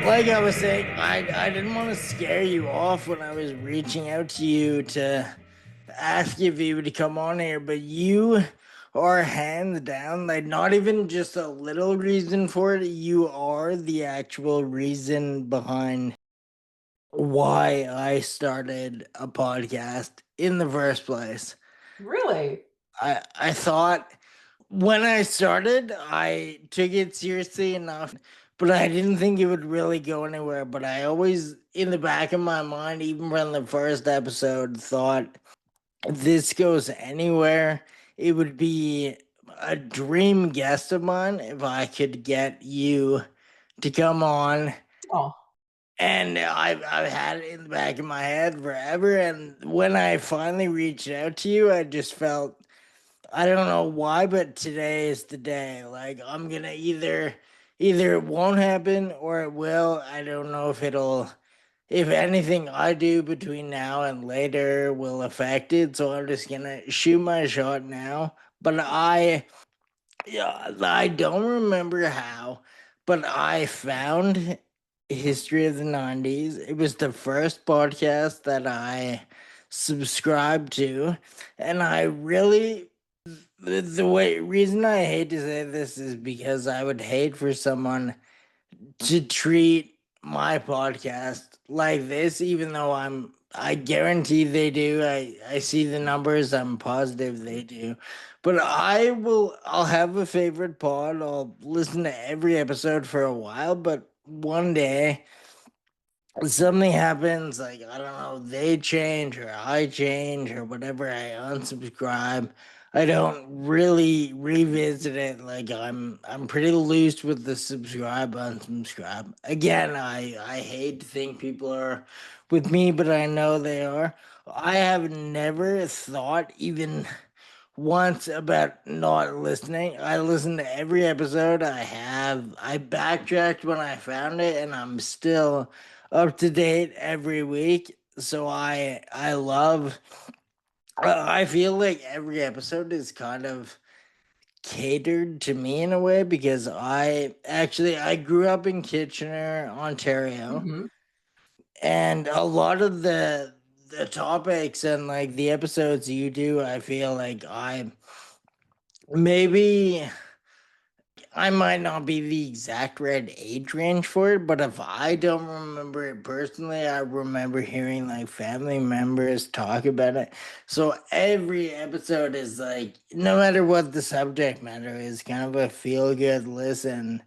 Like I was saying, I didn't want to scare you off when I was reaching out to you to ask if you would come on here, but you are hands down, like not even just a little reason for it. You are the actual reason behind why I started a podcast in the first place. Really? I thought when I started, I took it seriously enough, but I didn't think it would really go anywhere. But I always, in the back of my mind, even from the first episode, thought if this goes anywhere, it would be a dream guest of mine if I could get you to come on. Oh, And I've had it in the back of my head forever. And when I finally reached out to you, I just felt I don't know why, but today is the day. Like I'm gonna either it won't happen or it will. I don't know if anything I do between now and later will affect it. So I'm just gonna shoot my shot now. But I don't remember how, but I found History of the 90s. It was the first podcast that I subscribed to, and I really the way reason I hate to say this is because I would hate for someone to treat my podcast like this, even though I guarantee they do. I see the numbers, I'm positive they do. But I'll have a favorite pod. I'll listen to every episode for a while, but one day something happens, like I don't know, they change or I change or whatever, I unsubscribe. I don't really revisit it. Like I'm pretty loose with the subscribe unsubscribe. Again, I hate to think people are with me, but I know they are. I have never thought even once about not listening. I listened to every episode. I backtracked when I found it, and I'm still up to date every week. So I love. I feel like every episode is kind of catered to me in a way because I grew up in Kitchener, Ontario, hmm. and a lot of the topics and like the episodes you do, I feel like maybe I might not be the exact right age range for it, but if I don't remember it personally, I remember hearing like family members talk about it. So every episode is like, no matter what the subject matter is, kind of a feel good listen.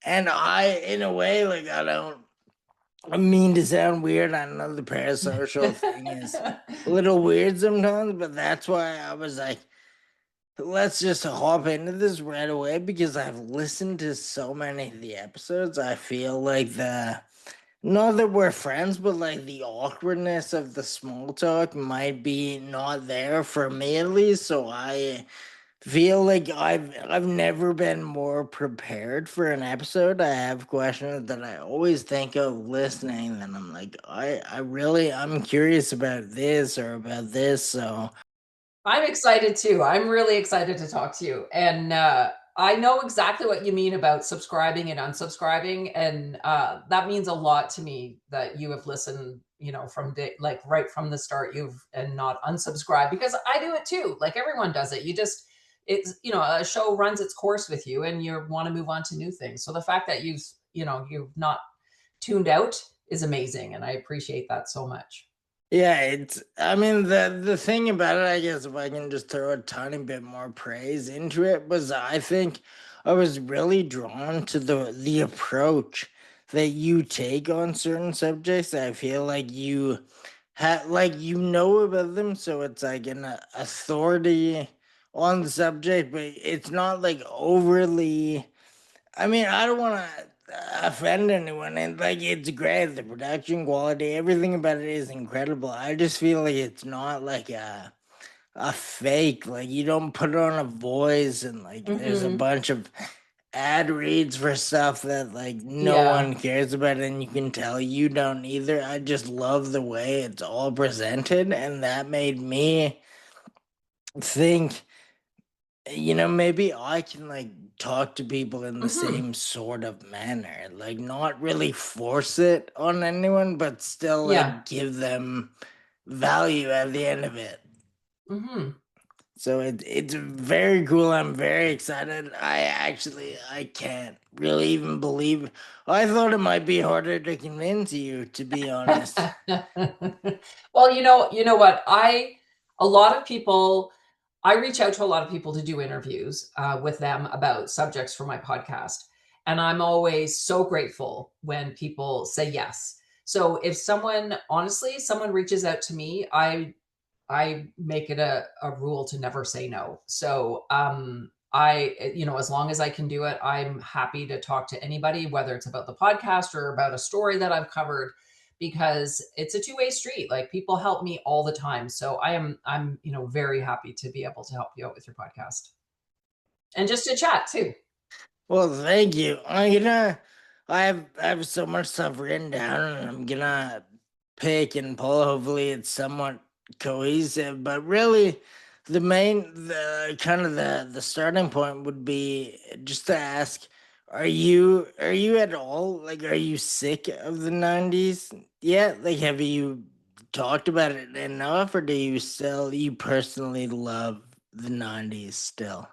And in a way, like, I mean to sound weird. I know the parasocial thing is a little weird sometimes, but that's why I was like, let's just hop into this right away because I've listened to so many of the episodes. I feel like not that we're friends, but like the awkwardness of the small talk might be not there for me at least. So I feel like I've never been more prepared for an episode. I have questions that I always think of listening, and I'm like, I'm curious about this or about this. So I'm excited too. I'm really excited to talk to you. And I know exactly what you mean about subscribing and unsubscribing. And that means a lot to me that you have listened, from like right from the start, you've and not unsubscribed because I do it too. Like everyone does it. A show runs its course with you and you want to move on to new things. So the fact that you've not tuned out is amazing. And I appreciate that so much. yeah, I mean the thing about it, I guess if I can just throw a tiny bit more praise into it, was I think I was really drawn to the approach that you take on certain subjects. I feel like you have like you know about them, so it's like an authority on the subject, but it's not like overly. I mean, I don't want to offend anyone, and like it's great. The production quality, everything about it is incredible. I just feel like it's not like a fake. Like you don't put on a voice, and like there's a Hmm. bunch of ad reads for stuff that like no Yeah. one cares about, and you can tell you don't either. I just love the way it's all presented, and that made me think maybe I can like talk to people in the Hmm. same sort of manner, like not really force it on anyone, but still Yeah. like give them value at the end of it. Hmm. So it's very cool. I'm very excited. I can't really even believe. I thought it might be harder to convince you, to be honest. Well, you know what? A lot of people, I reach out to a lot of people to do interviews with them about subjects for my podcast. And I'm always so grateful when people say yes. So if someone, honestly, someone reaches out to me, I make it a rule to never say no. So as long as I can do it, I'm happy to talk to anybody, whether it's about the podcast or about a story that I've covered, because it's a two-way street. Like people help me all the time. So I'm very happy to be able to help you out with your podcast. And just to chat too. Well, thank you. I have so much stuff written down, and I'm gonna pick and pull. Hopefully, it's somewhat cohesive. But really, the kind of the starting point would be just to ask: are you at all like are you sick of the '90s yet? Like, have you talked about it enough, or do you personally love the '90s still?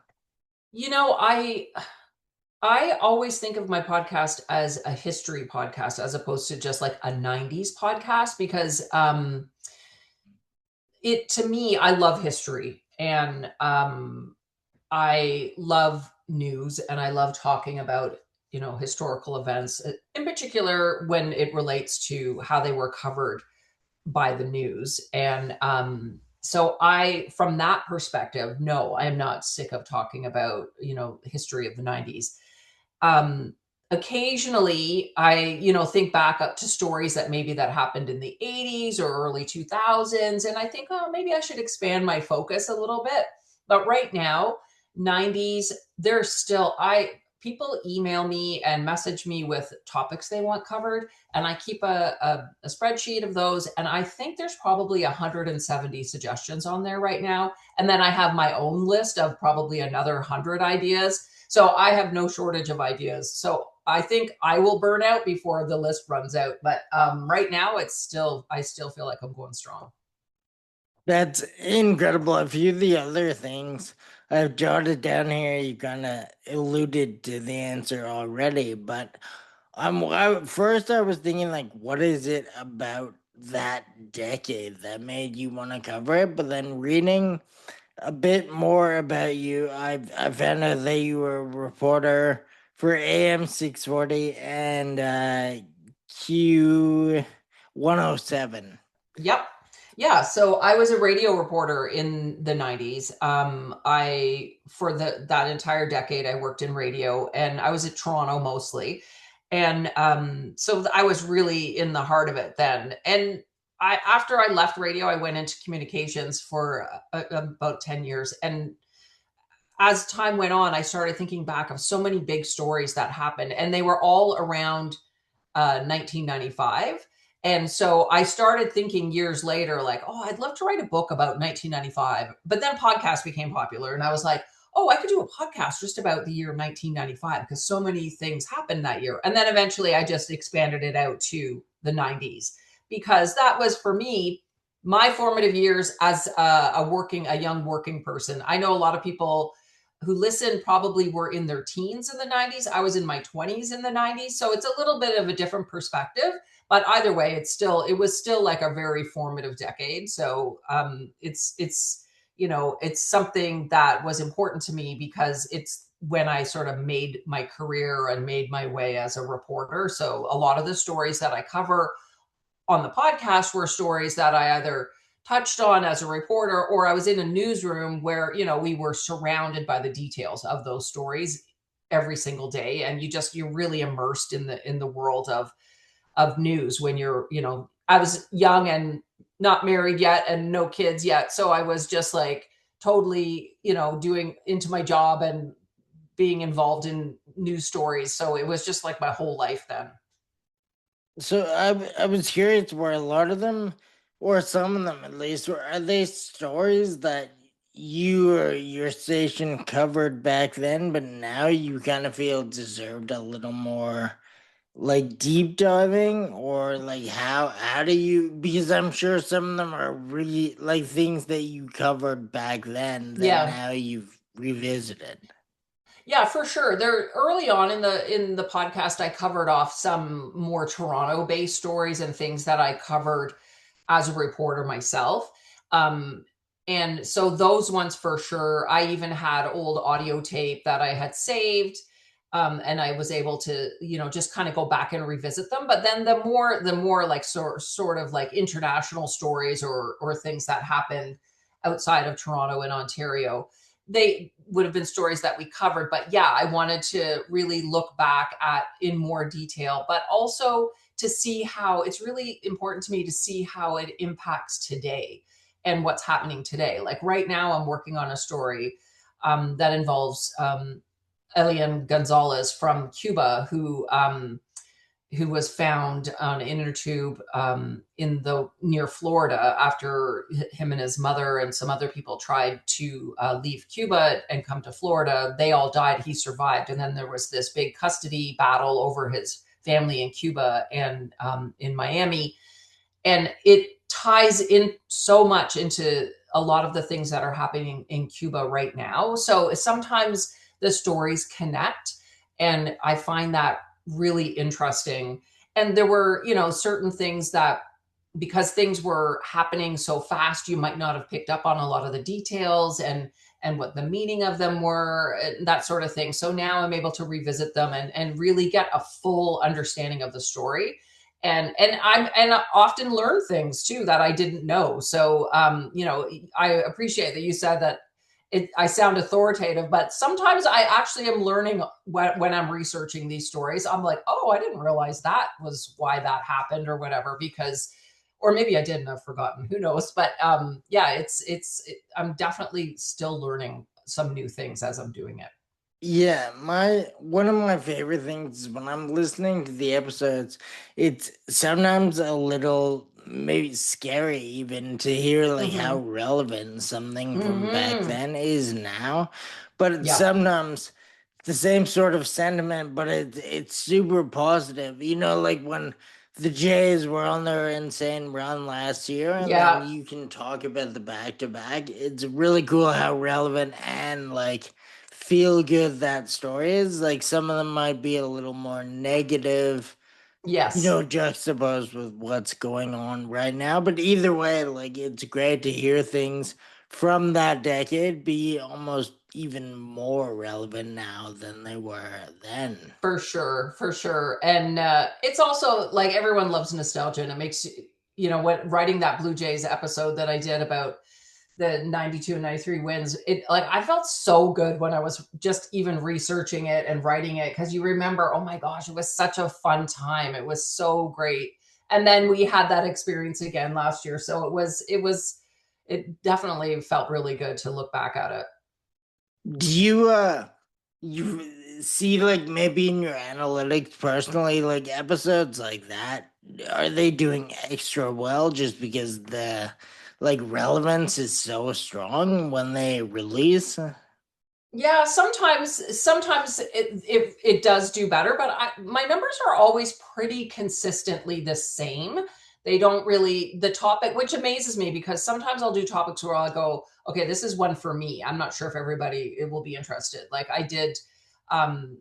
You know, I always think of my podcast as a history podcast as opposed to just like a 90s podcast because it to me, I love history and I love news and I love talking about, historical events, in particular when it relates to how they were covered by the news. And so from that perspective, no, I am not sick of talking about, history of the 90s. Um, Occasionally I think back up to stories that maybe that happened in the 80s or early 2000s, and I think, oh, maybe I should expand my focus a little bit. But right now, 90s, there's still I people email me and message me with topics they want covered, and I keep a spreadsheet of those, and I think there's probably 170 suggestions on there right now, and then I have my own list of probably another 100 ideas, so I have no shortage of ideas. So I think I will burn out before the list runs out. But right now, I still feel like I'm going strong. That's incredible. A few of the other things I've jotted down here, you kind of alluded to the answer already, but first I was thinking like, what is it about that decade that made you want to cover it? But then reading a bit more about you, I found out that you were a reporter for AM 640 and Q 107. Yep. Yeah, so I was a radio reporter in the 90s. I for the that entire decade I worked in radio and I was at Toronto mostly. And so I was really in the heart of it then. And I after I left radio, I went into communications for about 10 years, and as time went on, I started thinking back of so many big stories that happened, and they were all around 1995. And so I started thinking years later, like, oh, I'd love to write a book about 1995. But then podcasts became popular, and I was like, oh, I could do a podcast just about the year 1995 because so many things happened that year. And then eventually I just expanded it out to the 90s because that was for me my formative years as a young working person. I know a lot of people who listen probably were in their teens in the 90s. I was in my 20s in the 90s. So it's a little bit of a different perspective. But either way, it was still like a very formative decade. So it's something that was important to me because it's when I sort of made my career and made my way as a reporter. So a lot of the stories that I cover on the podcast were stories that I either touched on as a reporter or I was in a newsroom where, we were surrounded by the details of those stories every single day. And you're really immersed in the world of news when I was young and not married yet and no kids yet. So I was just like totally, doing into my job and being involved in news stories. So it was just like my whole life then. So I was curious, were a lot of them, or some of them at least, are they stories that your station covered back then, but now you kind of feel deserved a little more like deep diving, or like how do you, because I'm sure some of them are really like things that you covered back then that Yeah. now you've revisited. Yeah, for sure. There early on in the podcast, I covered off some more Toronto-based stories and things that I covered as a reporter myself. Um, and so those ones for sure. I even had old audio tape that I had saved. And I was able to, just kind of go back and revisit them. But then the more like sort of like international stories or things that happened outside of Toronto and Ontario, they would have been stories that we covered. But yeah, I wanted to really look back at in more detail, but also to see how it's really important to me to see how it impacts today and what's happening today. Like right now, I'm working on a story that involves Elián González from Cuba, who was found on an inner tube in the near Florida after him and his mother and some other people tried to leave Cuba and come to Florida. They all died. He survived, and then there was this big custody battle over his family in Cuba and in Miami, and it ties in so much into a lot of the things that are happening in Cuba right now. So sometimes the stories connect, and I find that really interesting. And there were, certain things that, because things were happening so fast, you might not have picked up on a lot of the details and what the meaning of them were, and that sort of thing. So now I'm able to revisit them and really get a full understanding of the story. And I often learn things too that I didn't know. So I appreciate that you said that I sound authoritative, but sometimes I actually am learning when I'm researching these stories. I'm like, oh, I didn't realize that was why that happened or whatever, because, or maybe I did and I've forgotten, who knows? But yeah, I'm definitely still learning some new things as I'm doing it. Yeah, my one of my favorite things is when I'm listening to the episodes, it's sometimes a little maybe scary even to hear like how Mm-hmm. relevant something from back Mm-hmm. then is now. But it's Yeah. sometimes the same sort of sentiment, but it's super positive. You know, like when the Jays were on their insane run last year, and then Yeah. you can talk about the back to back. It's really cool how relevant and like feel good that story is. Like some of them might be a little more negative, Yes. juxtaposed with what's going on right now. But either way, like it's great to hear things from that decade be almost even more relevant now than they were then. For sure, for sure. And it's also like everyone loves nostalgia, and it makes what writing that Blue Jays episode that I did about the 92 and 93 wins, it like I felt so good when I was just even researching it and writing it, because you remember, oh my gosh, it was such a fun time. It was so great. And then we had that experience again last year. So it definitely felt really good to look back at it. Do you see like maybe in your analytics personally, like episodes like that, are they doing extra well just because the like relevance is so strong when they release? Yeah, sometimes it does do better, but my numbers are always pretty consistently the same. They don't really the topic, which amazes me, because sometimes I'll do topics where I'll go, okay, this is one for me. I'm not sure if everybody it will be interested. Like I did um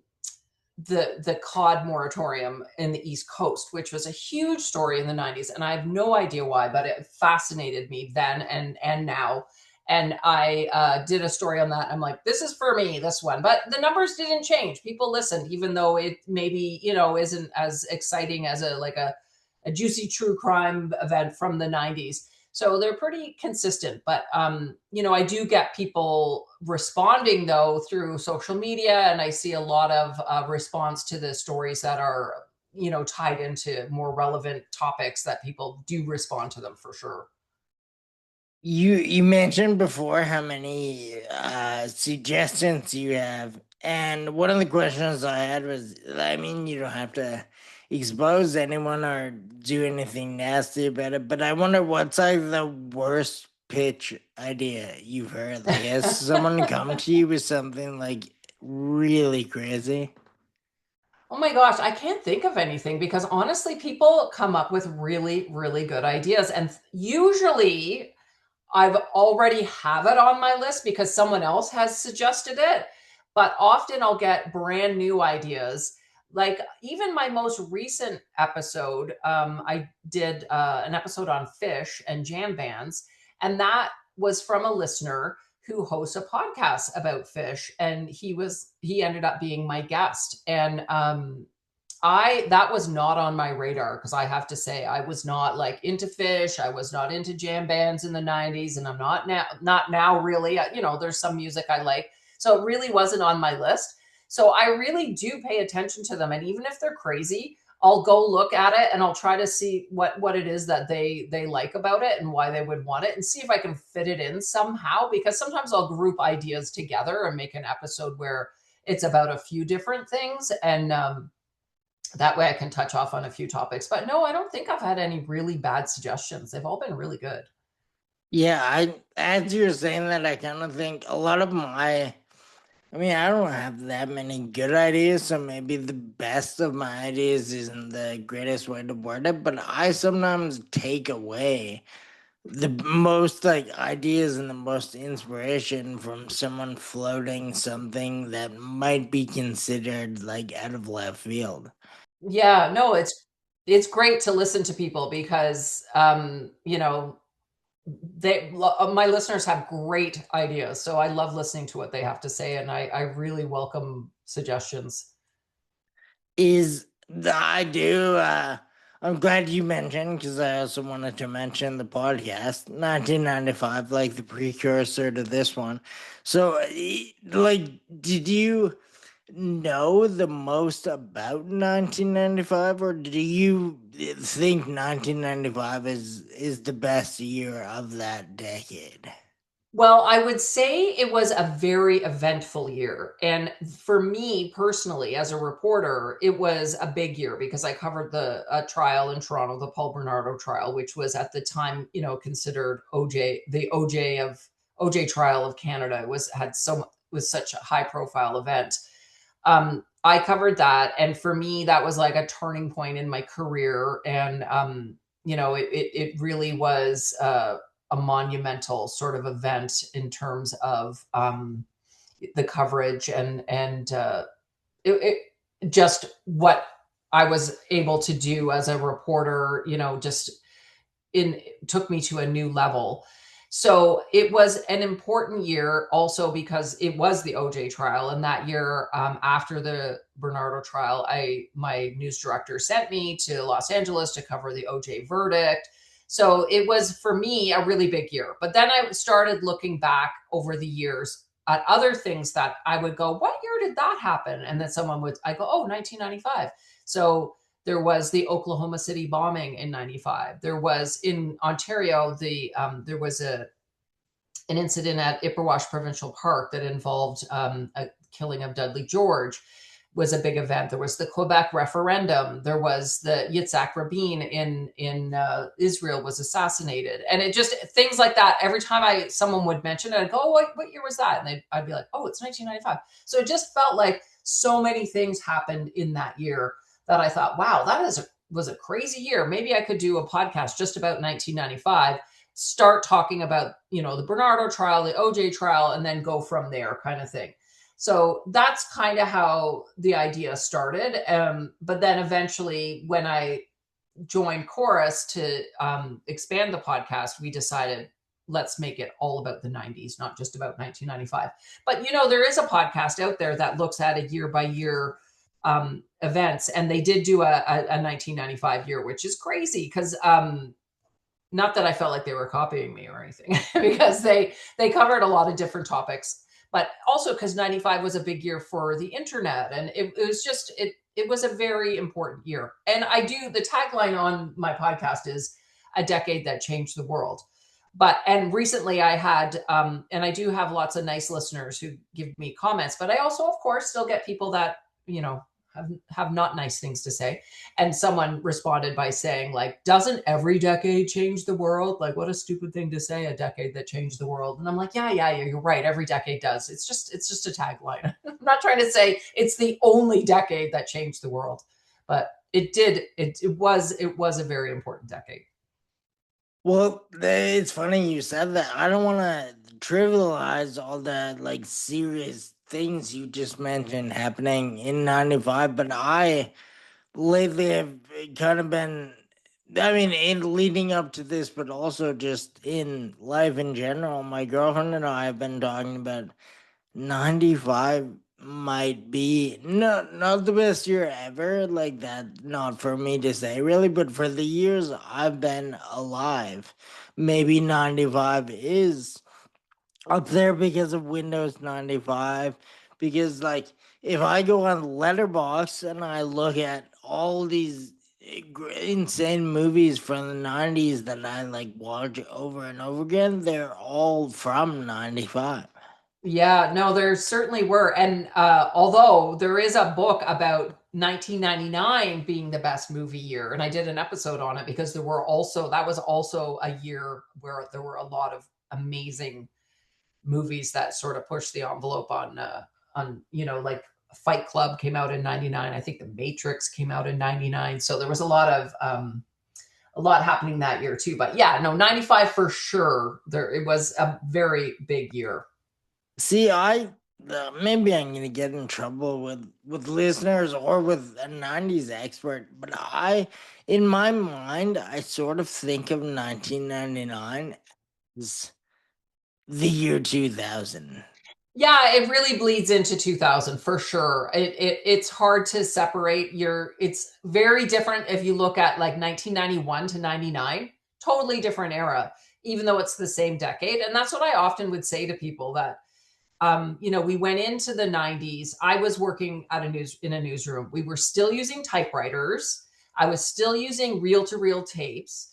the cod moratorium in the East Coast, which was a huge story in the 90s, and I have no idea why, but it fascinated me then and now. And I did a story on that. I'm like, this is for me, this one. But the numbers didn't change. People listened, even though it maybe isn't as exciting as a juicy true crime event from the 90s. So they're pretty consistent. But I do get people responding though through social media, and I see a lot of response to the stories that are tied into more relevant topics, that people do respond to them for sure. You mentioned before how many suggestions you have, and one of the questions I had was, I mean, you don't have to expose anyone or do anything nasty about it, but I wonder what's like the worst pitch idea you've heard? Like, has someone come to you with something like really crazy? Oh my gosh, I can't think of anything because honestly, people come up with really, really good ideas. And usually I've already have it on my list because someone else has suggested it. But often I'll get brand new ideas. Like even my most recent episode, I did an episode on fish and jam bands, and that was from a listener who hosts a podcast about fish, and he ended up being my guest, and I that was not on my radar because I have to say I was not like into fish. I was not into jam bands in the 90s, and I'm not now really. You know, there's some music I like. So it really wasn't on my list. So I really do pay attention to them, and even if they're crazy, I'll go look at it and I'll try to see what it is that they like about it and why they would want it, and see if I can fit it in somehow, because sometimes I'll group ideas together and make an episode where it's about a few different things, and that way I can touch off on a few topics. But no, I don't think I've had any really bad suggestions. They've all been really good. Yeah, as you're saying that, I kind of think a lot of I mean, I don't have that many good ideas, so maybe the best of my ideas isn't the greatest way to word it, but I sometimes take away the most like ideas and the most inspiration from someone floating something that might be considered like out of left field. Yeah, no, it's great to listen to people because you know, my listeners have great ideas. So I love listening to what they have to say, and I really welcome suggestions. I do. I'm glad you mentioned, because I also wanted to mention the podcast 1995, like the precursor to this one. So, like, did you know the most about 1995, or do you think 1995 is the best year of that decade? Well, I would say it was a very eventful year. And for me personally, as a reporter, it was a big year because I covered the trial in Toronto, the Paul Bernado trial, which was at the time, you know, considered the OJ trial of Canada. It was such a high profile event. I covered that. And for me, that was like a turning point in my career. And, you know, it really was, a monumental sort of event in terms of the coverage and just what I was able to do as a reporter. You know, just in took me to a new level. So it was an important year also because it was the OJ trial. And that year, after the Bernardo trial, my news director sent me to Los Angeles to cover the OJ verdict. So it was for me a really big year. But then I started looking back over the years at other things that I would go, what year did that happen? And then I go, oh, 1995. So there was the Oklahoma City bombing in 95. There was in Ontario, there was an incident at Ipperwash Provincial Park that involved a killing of Dudley George, was a big event. There was the Quebec referendum. There was the Yitzhak Rabin in Israel was assassinated, and it just things like that. Every time someone would mention it, I'd go, "Oh, what year was that?" And I'd be like, "Oh, it's 1995." So it just felt like so many things happened in that year that I thought, "Wow, was a crazy year. Maybe I could do a podcast just about 1995." Start talking about, you know, the Bernardo trial, the OJ trial, and then go from there, kind of thing. So that's kind of how the idea started. But then eventually, when I joined Chorus to expand the podcast, we decided let's make it all about the 90s, not just about 1995. But, you know, there is a podcast out there that looks at a year by year events, and they did do a 1995 year, which is crazy because not that I felt like they were copying me or anything, because they covered a lot of different topics, but also because 95 was a big year for the internet, and it was a very important year. And the tagline on my podcast is a decade that changed the world. And recently I had and I do have lots of nice listeners who give me comments, but I also of course still get people that, you know, have not nice things to say. And someone responded by saying, like, doesn't every decade change the world? Like, what a stupid thing to say, a decade that changed the world. And I'm like, yeah, you're right. Every decade does. It's just a tagline. I'm not trying to say it's the only decade that changed the world, but it did. It was a very important decade. Well, it's funny you said that. I don't want to trivialize all the like serious things you just mentioned happening in 95, but I lately have kind of been, I mean, in leading up to this, but also just in life in general, my girlfriend and I have been talking about 95 might be not the best year ever, like that, not for me to say really, but for the years I've been alive, maybe 95 is up there because of Windows 95. Because like if I go on Letterbox and I look at all these insane movies from the 90s that I like watch over and over again, they're all from 95. Yeah, no, there certainly were. And although there is a book about 1999 being the best movie year, and I did an episode on it because that was also a year where there were a lot of amazing movies that sort of pushed the envelope on, like Fight Club came out in 99. I think The Matrix came out in 99. So there was a lot happening that year too. But yeah, no, 95 for sure. It was a very big year. See, maybe I'm gonna get in trouble with listeners or with a '90s expert, but in my mind, I sort of think of 1999 as the year 2000. Yeah, it really bleeds into 2000 for sure. It's hard to separate it's very different if you look at like 1991 to 99, totally different era, even though it's the same decade. And that's what I often would say to people that we went into the 90s. I was working in a newsroom. We were still using typewriters. I was still using reel-to-reel tapes.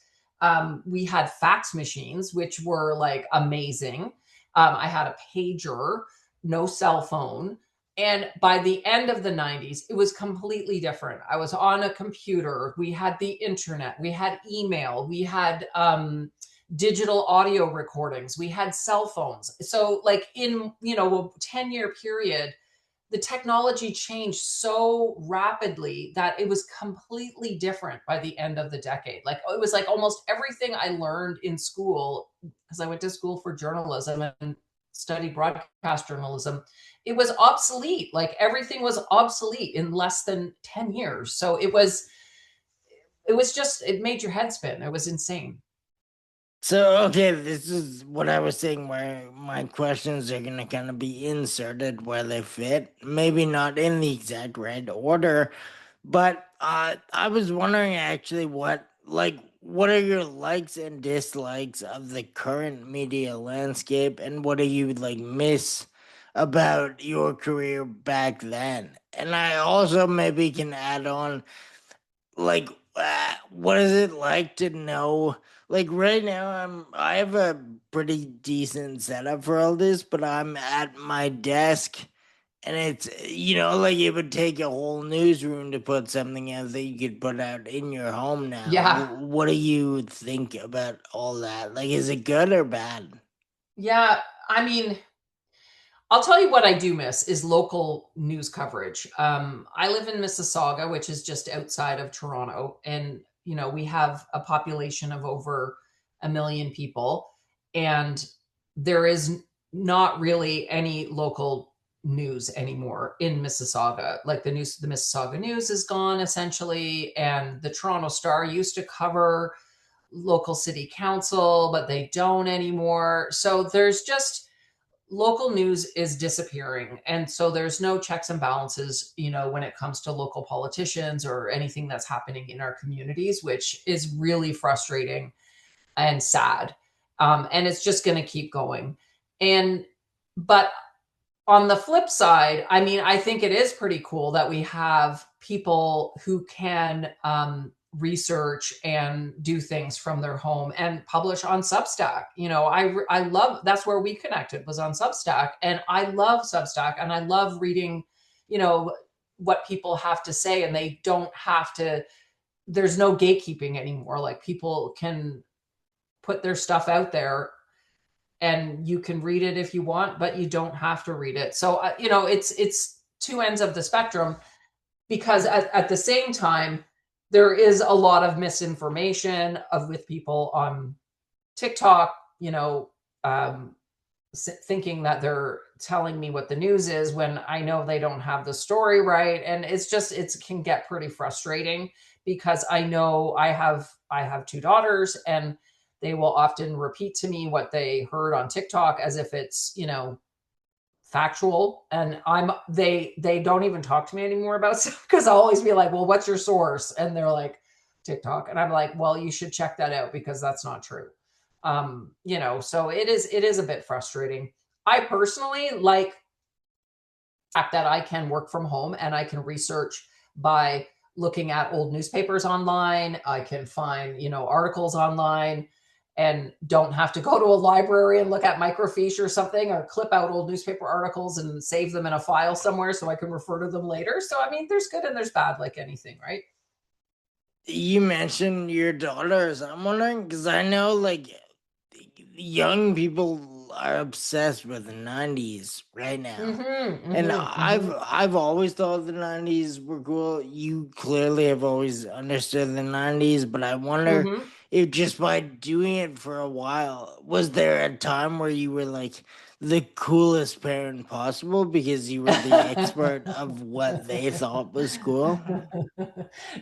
We had fax machines, which were like amazing. I had a pager, no cell phone. And by the end of the 90s, it was completely different. I was on a computer. We had the internet. We had email. We had digital audio recordings. We had cell phones. So like in, a 10-year period, the technology changed so rapidly that it was completely different by the end of the decade. Like it was like almost everything I learned in school, because I went to school for journalism and studied broadcast journalism, it was obsolete. Like everything was obsolete in less than 10 years. So it made your head spin. It was insane. So, okay, this is what I was saying, where my questions are going to kind of be inserted where they fit. Maybe not in the exact right order, but I was wondering actually what are your likes and dislikes of the current media landscape, and what do you like miss about your career back then? And I also maybe can add on like what is it like to know, like right now I have a pretty decent setup for all this, but I'm at my desk and it's like it would take a whole newsroom to put something out that you could put out in your home now. Yeah. What do you think about all that? Like, is it good or bad? Yeah. I mean, I'll tell you what I do miss is local news coverage. I live in Mississauga, which is just outside of Toronto, and we have a population of over 1 million people, and there is not really any local news anymore in Mississauga. Like the Mississauga News is gone essentially, and the Toronto Star used to cover local city council, but they don't anymore. So there's just local news is disappearing, and so there's no checks and balances when it comes to local politicians or anything that's happening in our communities, which is really frustrating and sad. And it's just going to keep going. And but on the flip side, I mean, I think it is pretty cool that we have people who can research and do things from their home and publish on Substack. I love, that's where we connected, was on Substack, and I love Substack, and I love reading, you know what people have to say, and they don't have to, there's no gatekeeping anymore. Like, people can put their stuff out there and you can read it if you want, but you don't have to read it. So, it's two ends of the spectrum, because at the same time, there is a lot of misinformation with people on TikTok, um, thinking that they're telling me what the news is when I know they don't have the story right. And it can get pretty frustrating, because I know I have two daughters, and they will often repeat to me what they heard on TikTok as if it's, factual. And they don't even talk to me anymore about stuff, because I'll always be like, well, what's your source? And they're like, TikTok. And I'm like, well, you should check that out, because that's not true. So it is a bit frustrating. I personally like the fact that I can work from home and I can research by looking at old newspapers online. I can find, articles online, and don't have to go to a library and look at microfiche or something, or clip out old newspaper articles and save them in a file somewhere so I can refer to them later. So, I mean, there's good and there's bad, like anything, right? You mentioned your daughters. I'm wondering, because I know like young people are obsessed with the 90s right now. Mm-hmm, And mm-hmm, mm-hmm, I've always thought the 90s were cool. You clearly have always understood the 90s, but I wonder mm-hmm. if just by doing it for a while, was there a time where you were like the coolest parent possible because you were the expert of what they thought was cool?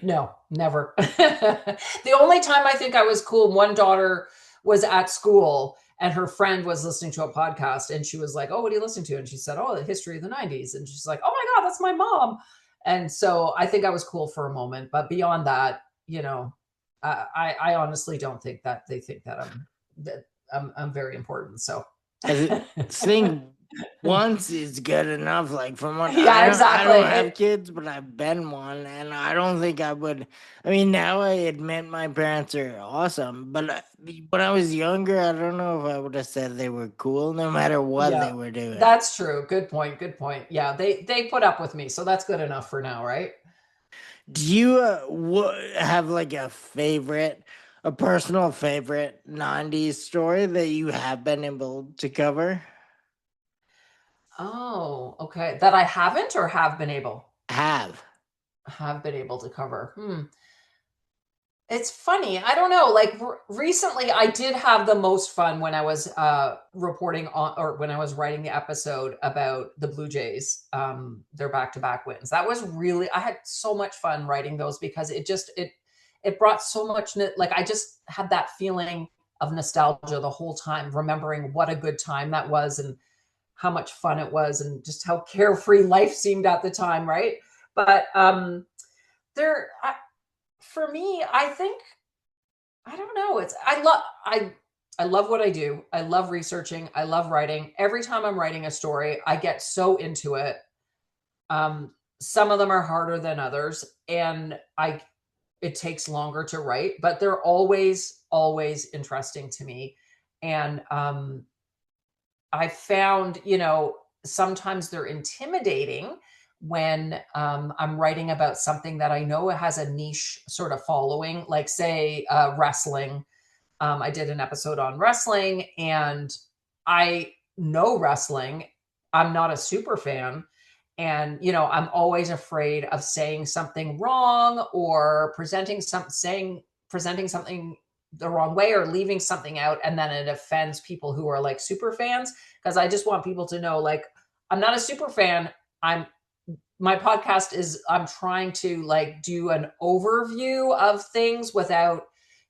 No, never. The only time I think I was cool, one daughter was at school and her friend was listening to a podcast, and she was like, "Oh, what are you listening to?" And she said, "Oh, the history of the 90s." And she's like, "Oh my God, that's my mom." And so I think I was cool for a moment. But beyond that, I honestly don't think that they think that I'm very important. So Think once is good enough. Like from what yeah, I exactly. don't have kids, but I've been one, and I don't think I would. I mean, now I admit my parents are awesome, but when I was younger, I don't know if I would have said they were cool, no matter what Yeah, they were doing. that's true. Good point. Good point. Yeah, they put up with me, so that's good enough for now, right? Do you have like a personal favorite '90s story that you have been able to cover? Oh, okay. That I haven't or Have. have been able to cover. It's funny. I don't know. Like, recently, I did have the most fun when I was reporting on, or when I was writing the episode about the Blue Jays, their back-to-back wins. That was really, I had so much fun writing those, because it brought so much. Like, I just had that feeling of nostalgia the whole time, remembering what a good time that was, and how much fun it was, and just how carefree life seemed at the time, right? But there, for me, I think, I don't know. I love what I do. I love researching. I love writing. Every time I'm writing a story, I get so into it. Some of them are harder than others, and I it takes longer to write, but they're always interesting to me. And I found, sometimes they're intimidating when I'm writing about something that I know has a niche sort of following, like, say, wrestling. I did an episode on wrestling, and I know wrestling. I'm not a super fan. And, I'm always afraid of saying something wrong, or presenting something the wrong way, or leaving something out, and then it offends people who are like super fans. Because I just want people to know, like, I'm not a super fan. I'm My podcast is, I'm trying to like do an overview of things without,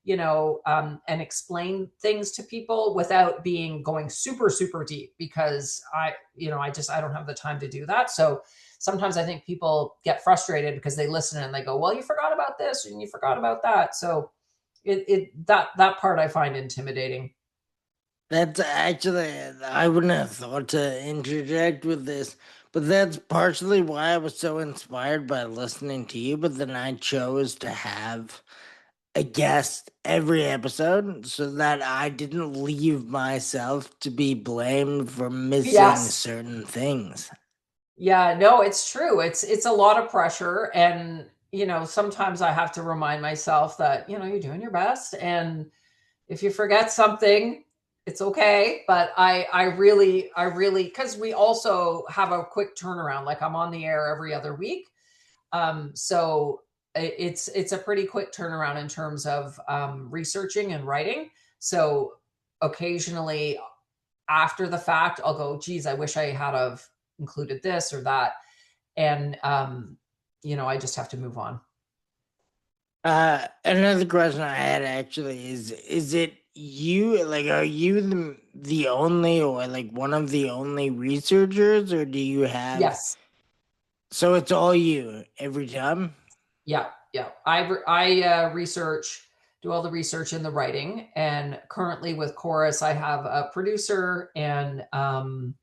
and explain things to people without going super super deep, because I don't have the time to do that. So sometimes I think people get frustrated because they listen and they go, well, you forgot about this and you forgot about that. So that part I find intimidating. That's actually, I wouldn't have thought to interject with this, but that's partially why I was so inspired by listening to you. But then I chose to have a guest every episode so that I didn't leave myself to be blamed for missing Yes. certain things. Yeah, no, it's true. It's a lot of pressure, and sometimes I have to remind myself that, you're doing your best, and if you forget something, it's okay. But I really, because we also have a quick turnaround. Like, I'm on the air every other week. So it's a pretty quick turnaround in terms of researching and writing. So occasionally after the fact, I'll go, geez, I wish I had have included this or that. And I just have to move on. Another question I had actually is it you, like, are you the only, or like one of the only researchers, or do you have, Yes. so it's all you every time? Yeah. Yeah. I research, do all the research and the writing. And currently with Chorus, I have a producer and an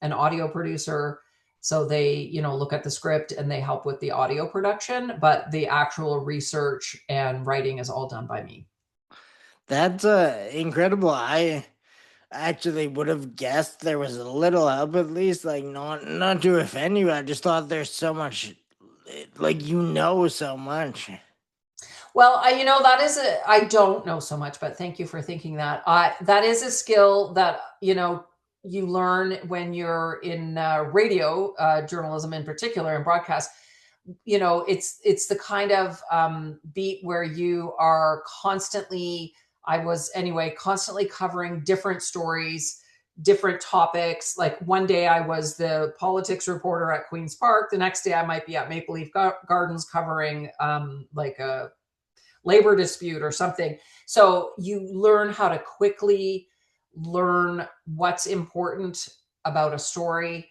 audio producer. So they, look at the script and they help with the audio production, but the actual research and writing is all done by me. That's incredible. I actually would have guessed there was a little help, at least, like, not to offend you. I just thought there's so much, like, so much. Well, that is I don't know so much, but thank you for thinking that. That is a skill that, you learn when you're in radio, journalism in particular, and broadcast. It's the kind of beat where you are constantly, I was anyway, constantly covering different stories, different topics. Like, one day I was the politics reporter at Queen's Park. The next day I might be at Maple Leaf Gardens covering like a labor dispute or something. So you learn how to quickly learn what's important about a story,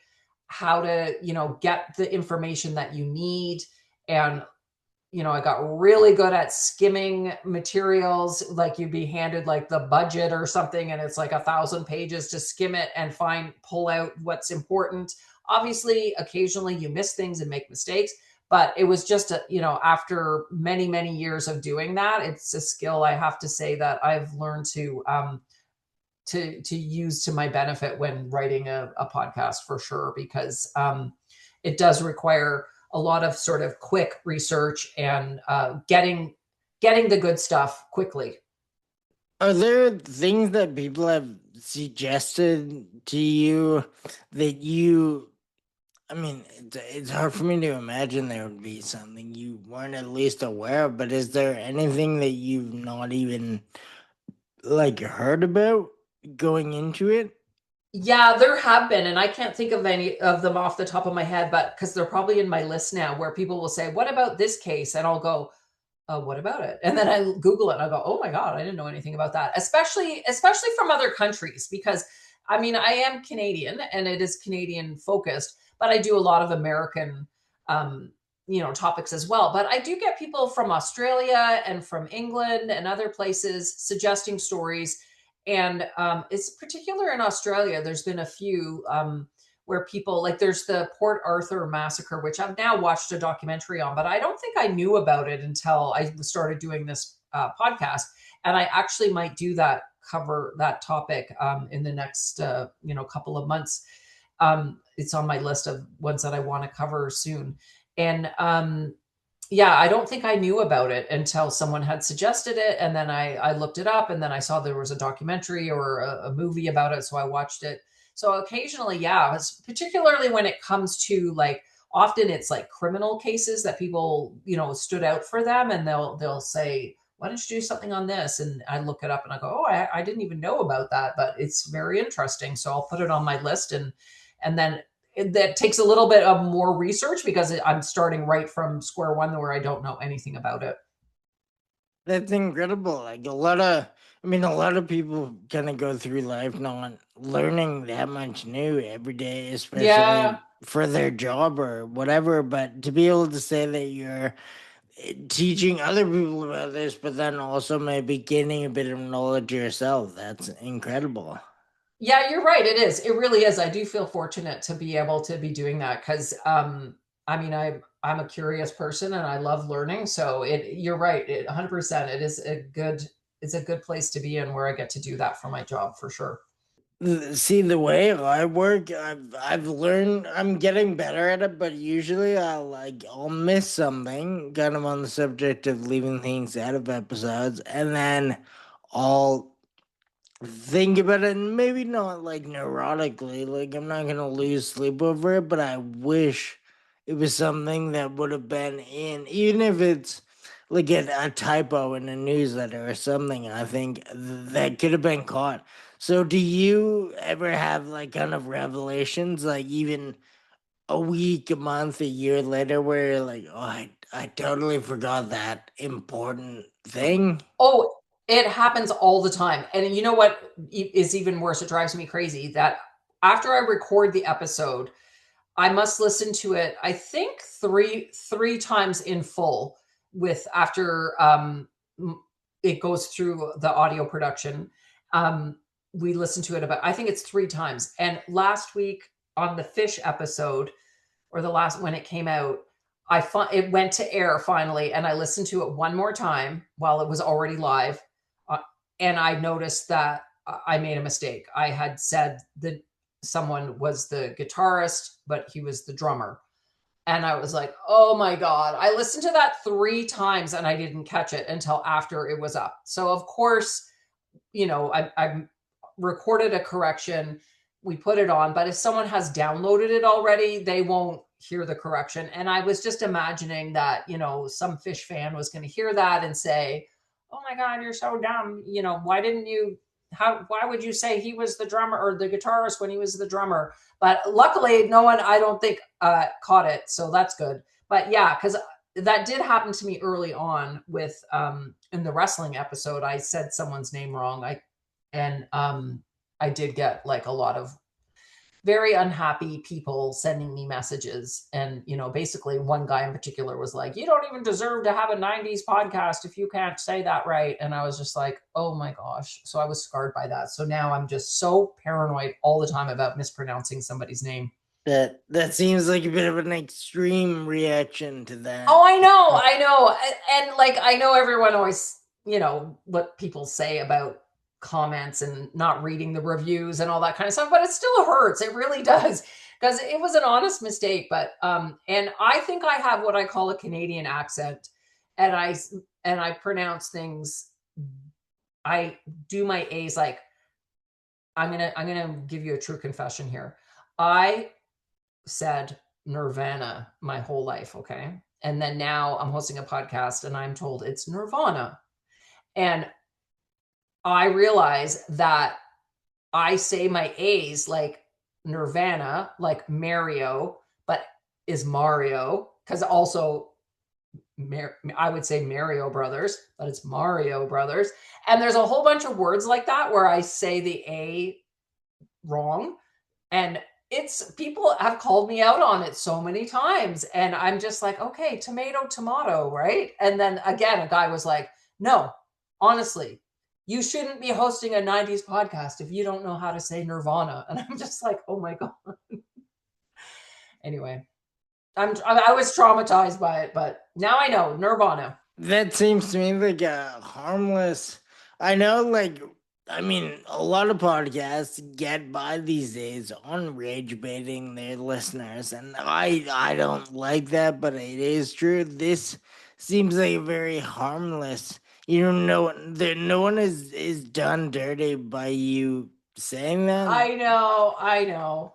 how to, get the information that you need. And, I got really good at skimming materials. Like, you'd be handed like the budget or something, and it's like 1,000 pages to skim it and pull out what's important. Obviously, occasionally you miss things and make mistakes, but it was just after many many years of doing that, it's a skill, I have to say, that I've learned to use to my benefit when writing a podcast, for sure, because it does require a lot of sort of quick research and getting the good stuff quickly. Are there things that people have suggested to you that you, I mean, it's hard for me to imagine there would be something you weren't at least aware of, but is there anything that you've not even, like, heard about going into it? Yeah, there have been, and I can't think of any of them off the top of my head, but because they're probably in my list now, where people will say, "What about this case?" And I'll go, what about it? And then I Google it and I go, oh my God, I didn't know anything about that. Especially from other countries, because I mean, I am Canadian and it is Canadian focused, but I do a lot of American, um, topics as well. But I do get people from Australia and from England and other places suggesting stories. And it's particular in Australia. There's been a few where people, like, there's the Port Arthur massacre, which I've now watched a documentary on, but I don't think I knew about it until I started doing this podcast. And I actually might do that, cover that topic in the next couple of months. It's on my list of ones that I want to cover soon. And yeah, I don't think I knew about it until someone had suggested it, and then I looked it up, and then I saw there was a documentary or a movie about it, so I watched it. So occasionally, yeah, particularly when it comes to, like, often it's like criminal cases that people, stood out for them, and they'll say, "Why don't you do something on this?" And I look it up and I go, "Oh, I didn't even know about that, but it's very interesting." So I'll put it on my list, and then that takes a little bit of more research because I'm starting right from square one where I don't know anything about it. That's incredible. Like, a lot of people kind of go through life not learning that much new every day, Yeah. especially for their job or whatever. But to be able to say that you're teaching other people about this, but then also maybe gaining a bit of knowledge yourself, that's incredible. Yeah, you're right. It is. It really is. I do feel fortunate to be able to be doing that because, I mean, I'm a curious person and I love learning. So you're right. 100%. It's a good place to be in, where I get to do that for my job, for sure. See, the way I work, I've learned, I'm getting better at it, but usually I'll miss something, kind of on the subject of leaving things out of episodes, and then I'll think about it, and maybe not like neurotically, like I'm not gonna lose sleep over it, but I wish it was something that would have been in, even if it's like a typo in a newsletter or something. I think that could have been caught. So do you ever have like kind of revelations, like even a week, a month, a year later, where you're like, oh, I totally forgot that important thing? Oh, it happens all the time. And you know what is even worse? It drives me crazy that after I record the episode, I must listen to it, I think three times in full with after it goes through the audio production. We listen to it about, I think it's three times. And last week on the fish episode, or the last when it came out, it went to air finally, and I listened to it one more time while it was already live, uh, and I noticed that I made a mistake. I had said that someone was the guitarist, but he was the drummer, and I was like, "Oh my god!" I listened to that three times, and I didn't catch it until after it was up. So of course, I recorded a correction. We put it on, but if someone has downloaded it already, they won't hear the correction. And I was just imagining that, some fish fan was going to hear that and say, "Oh my God, you're so dumb. Why didn't you, why would you say he was the drummer or the guitarist when he was the drummer?" But luckily, no one, I don't think, caught it. So that's good. But yeah, because that did happen to me early on with, in the wrestling episode, I said someone's name wrong. I did get like a lot of very unhappy people sending me messages. And, basically one guy in particular was like, "You don't even deserve to have a 90s podcast if you can't say that right." And I was just like, oh my gosh. So I was scarred by that. So now I'm just so paranoid all the time about mispronouncing somebody's name. That seems like a bit of an extreme reaction to that. Oh, I know, I know. And like, I know everyone always, what people say about comments and not reading the reviews and all that kind of stuff, but it still hurts. It really does. Because it was an honest mistake. But and I think I have what I call a Canadian accent. And I pronounce things, I do my A's like, I'm gonna give you a true confession here. I said Nirvana my whole life, okay? And then now I'm hosting a podcast and I'm told it's Nirvana. And I realize that I say my A's like Nirvana, like Mario, but is Mario, because also I would say Mario Brothers, but it's Mario Brothers. And there's a whole bunch of words like that where I say the A wrong. And it's people have called me out on it so many times. And I'm just like, okay, tomato, tomato, right? And then again, a guy was like, "No, honestly, you shouldn't be hosting a 90s podcast if you don't know how to say Nirvana." And I'm just like, oh my God. Anyway, I was traumatized by it, but now I know Nirvana. That seems to me like a harmless. I know, like, I mean, a lot of podcasts get by these days on rage baiting their listeners, and I don't like that, but it is true. This seems like a very harmless. No one is done dirty by you saying that. I know.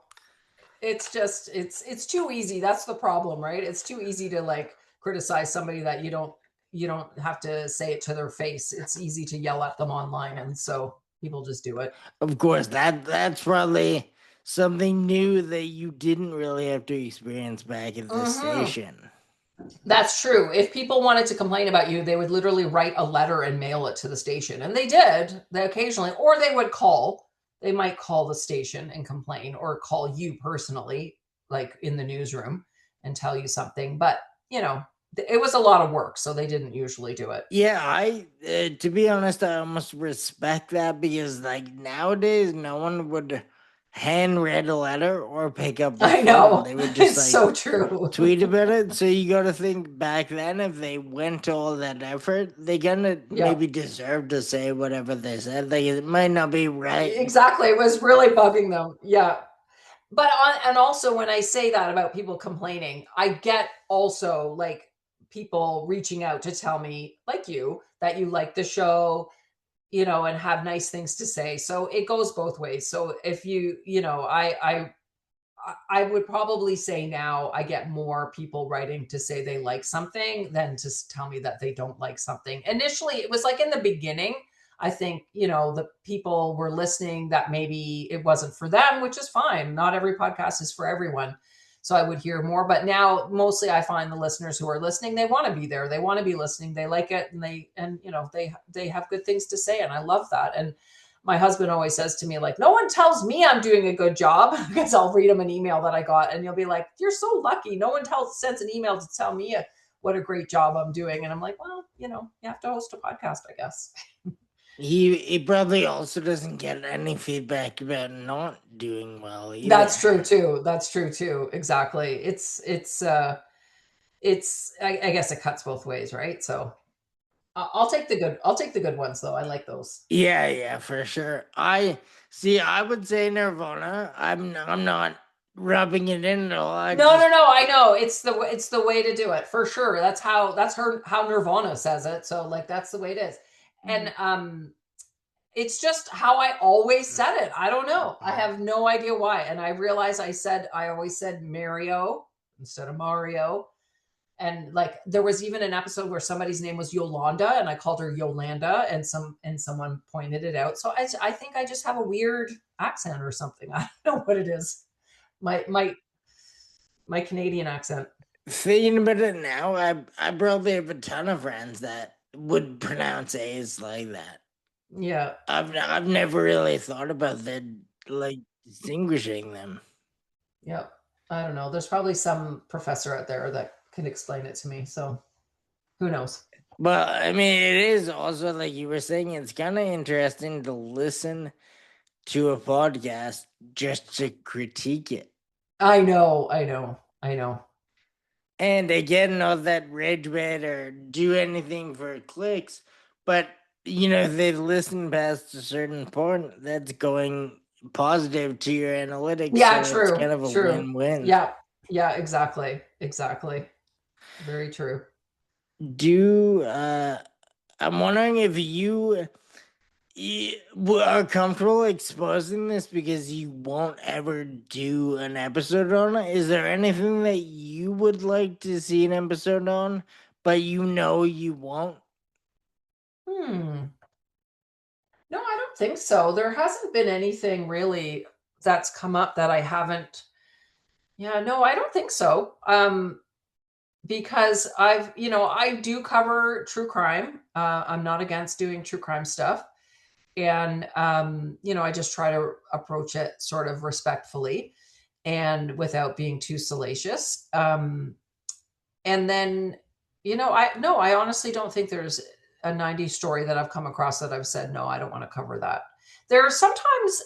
It's just it's too easy. That's the problem, right? It's too easy to like criticize somebody that you don't have to say it to their face. It's easy to yell at them online, and so people just do it. Of course, that's probably something new that you didn't really have to experience back at the Mm-hmm. station. That's true. If people wanted to complain about you, they would literally write a letter and mail it to the station. And they did, they occasionally, or they would call. They might call the station and complain, or call you personally, like in the newsroom, and tell you something. But, it was a lot of work, so they didn't usually do it. Yeah, I to be honest, I almost respect that because like nowadays, no one would hand read a letter or pick up the I phone. know. They would just It's like so true. tweet about it. So you got to think back then, if they went to all that effort, they gonna Yeah. maybe deserve to say whatever they said. Like it might not be right. Exactly. It was really bugging them. Yeah. But and also when I say that about people complaining, I get also like people reaching out to tell me, like you, that you like the show, and have nice things to say. So it goes both ways. So if I would probably say now I get more people writing to say they like something than to tell me that they don't like something. Initially, it was like in the beginning, I think, the people were listening that maybe it wasn't for them, which is fine. Not every podcast is for everyone. So I would hear more, but now mostly I find the listeners who are listening, they want to be there. They want to be listening. They like it, and they have good things to say, and I love that. And my husband always says to me, like, no one tells me I'm doing a good job, because I'll read him an email that I got and he'll be like, you're so lucky. No one sends an email to tell me what a great job I'm doing. And I'm like, well, you have to host a podcast, I guess. He probably also doesn't get any feedback about not doing well either. That's true too. That's true too. Exactly. I guess it cuts both ways, right? So I'll take the good ones though. I like those. Yeah, for sure. I would say Nirvana. I'm not rubbing it in at all. No. I know it's the way to do it for sure. How Nirvana says it. So like that's the way it is, and it's just how I always said it. I don't know. I have no idea why. And I realize I always said Mario instead of Mario. And like there was even an episode where somebody's name was Yolanda and I called her Yolanda, and someone pointed it out. So I think I just have a weird accent or something. I don't know what it is. My Canadian accent. Thinking about it now, I probably have a ton of friends that would pronounce A's like that. Yeah. I've never really thought about that, like distinguishing them. Yep. I don't know. There's probably some professor out there that can explain it to me. So who knows? But I mean, it is also like you were saying. It's kind of interesting to listen to a podcast just to critique it. I know. And again, not that rage bait or do anything for clicks, but if they listen past a certain point, that's going positive to your analytics. Yeah, So it's kind of a true. win-win. Yeah, exactly. Very true. I'm wondering if you are comfortable exposing this because you won't ever do an episode on it. Is there anything that you would like to see an episode on, but you won't? No, I don't think so. There hasn't been anything really that's come up that I haven't. Yeah, no, I don't think so. Because I do cover true crime. I'm not against doing true crime stuff. And, I just try to approach it sort of respectfully and without being too salacious. And then, I honestly don't think there's a 90s story that I've come across that I've said, no, I don't want to cover that. There are sometimes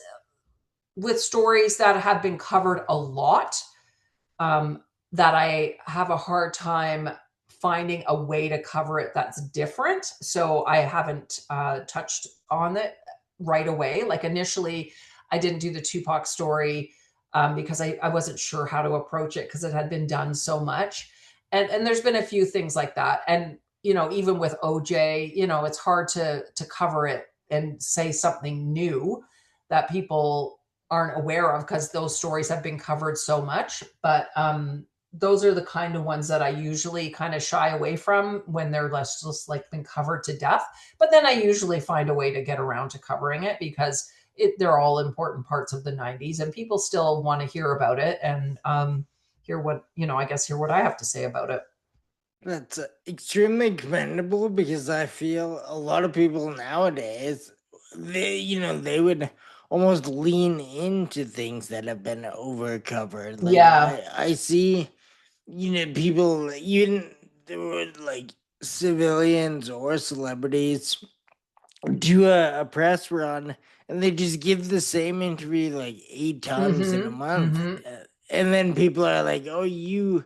with stories that have been covered a lot, that I have a hard time finding a way to cover it that's different. So I haven't touched on it right away. Like initially, I didn't do the Tupac story because I wasn't sure how to approach it because it had been done so much. And there's been a few things like that. And, even with OJ, it's hard to cover it and say something new that people aren't aware of because those stories have been covered so much. But those are the kind of ones that I usually kind of shy away from when they're less just like been covered to death. But then I usually find a way to get around to covering it because they're all important parts of the 90s and people still want to hear about it and hear what, hear what I have to say about it. That's extremely commendable because I feel a lot of people nowadays, they would almost lean into things that have been overcovered. Like Yeah. I see, people, even like civilians or celebrities do a press run and they just give the same interview like 8 times in a Mm-hmm. month. Mm-hmm. And then people are like, "Oh, you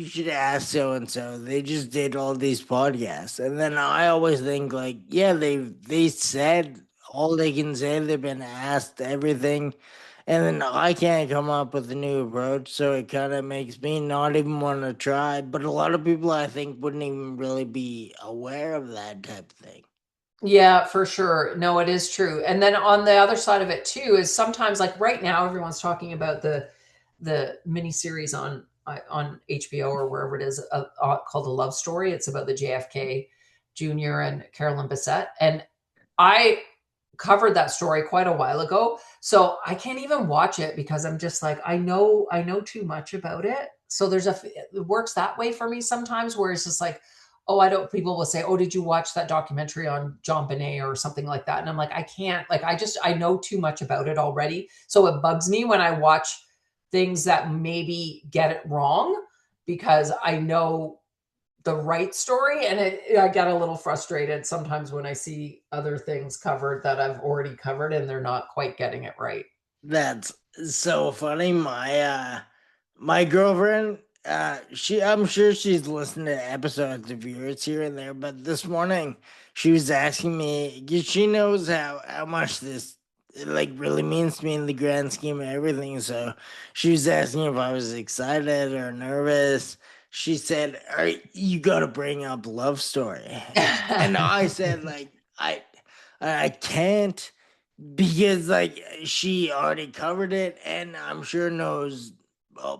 should ask so and so." They just did all these podcasts, and then I always think like, yeah, they said all they can say. They've been asked everything, and then I can't come up with a new approach, so it kind of makes me not even want to try. But a lot of people, I think, wouldn't even really be aware of that type of thing. Yeah, for sure. No, it is true. And then on the other side of it too is sometimes like right now everyone's talking about the miniseries on HBO or wherever it is called The Love Story. It's about the JFK Jr. and Carolyn Bessette. And I covered that story quite a while ago. So I can't even watch it because I'm just like, I know too much about it. So it works that way for me sometimes where it's just like, oh, I don't, people will say, oh, did you watch that documentary on John Bonet or something like that? And I'm like, I can't, like, I know too much about it already. So it bugs me when I watch things that maybe get it wrong because I know the right story, and I get a little frustrated sometimes when I see other things covered that I've already covered and they're not quite getting it right. That's so funny. My girlfriend, I'm sure she's listened to episodes of yours here and there, but this morning she was asking me, 'cause she knows how much this like really means to me in the grand scheme of everything. So she was asking if I was excited or nervous. She said, you gotta bring up Love Story." And I said, like, I can't, because like she already covered it, and I'm sure knows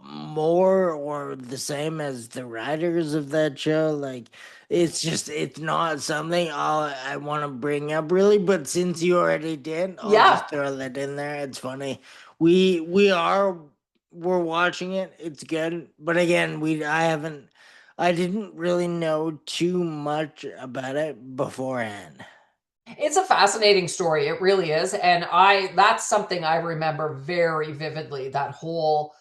more or the same as the writers of that show. Like, it's not something I want to bring up really, but since you already did, I'll Yeah, just throw that in there. It's funny. We're watching it. It's good, but again, I didn't really know too much about it beforehand. it's a fascinating story. It really is. And that's something I remember very vividly, that whole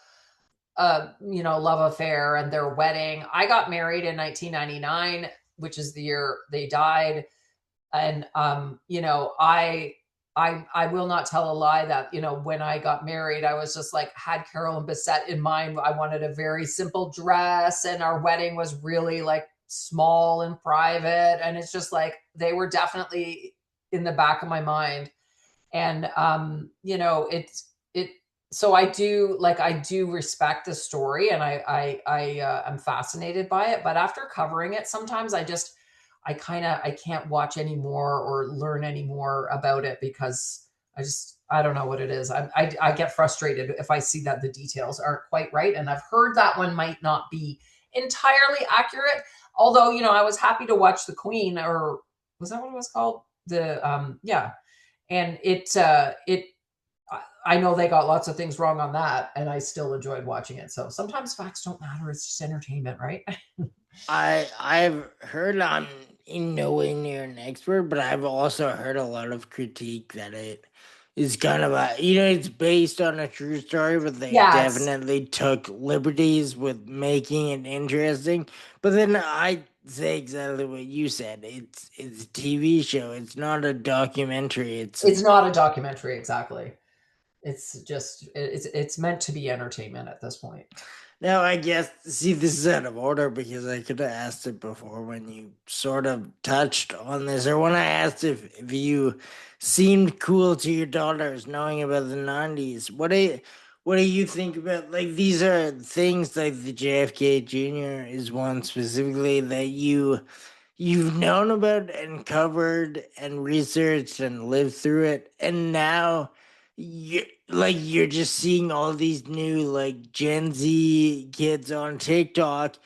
love affair and their wedding. I got married in 1999, which is the year they died. And I will not tell a lie that when I got married I was just like had Carolyn Bessette in mind. I wanted a very simple dress, and our wedding was really like small and private, and it's just like they were definitely in the back of my mind. And it so I do respect the story, and I'm fascinated by it, but after covering it sometimes I can't watch anymore or learn any more about it because I don't know what it is. I get frustrated if I see that the details aren't quite right, and I've heard that one might not be entirely accurate. Although I was happy to watch The Queen, or was that what it was called? The Yeah, and I know they got lots of things wrong on that, and I still enjoyed watching it. So sometimes facts don't matter; it's just entertainment, right? I've heard, I'm in no way near an expert, but I've also heard a lot of critique that it is kind of it's based on a true story, but they Yes. definitely took liberties with making it interesting. But then I say exactly what you said. It's a TV show. It's not a documentary. It's not a documentary, exactly. It's meant to be entertainment at this point. Now, I guess, see, this is out of order because I could have asked it before when you sort of touched on this, or when I asked if you seemed cool to your daughters knowing about the 90s. What do you think about, like, these are things like the JFK Jr. is one specifically that you've known about and covered and researched and lived through it, and now you're just seeing all these new like Gen Z kids on TikTok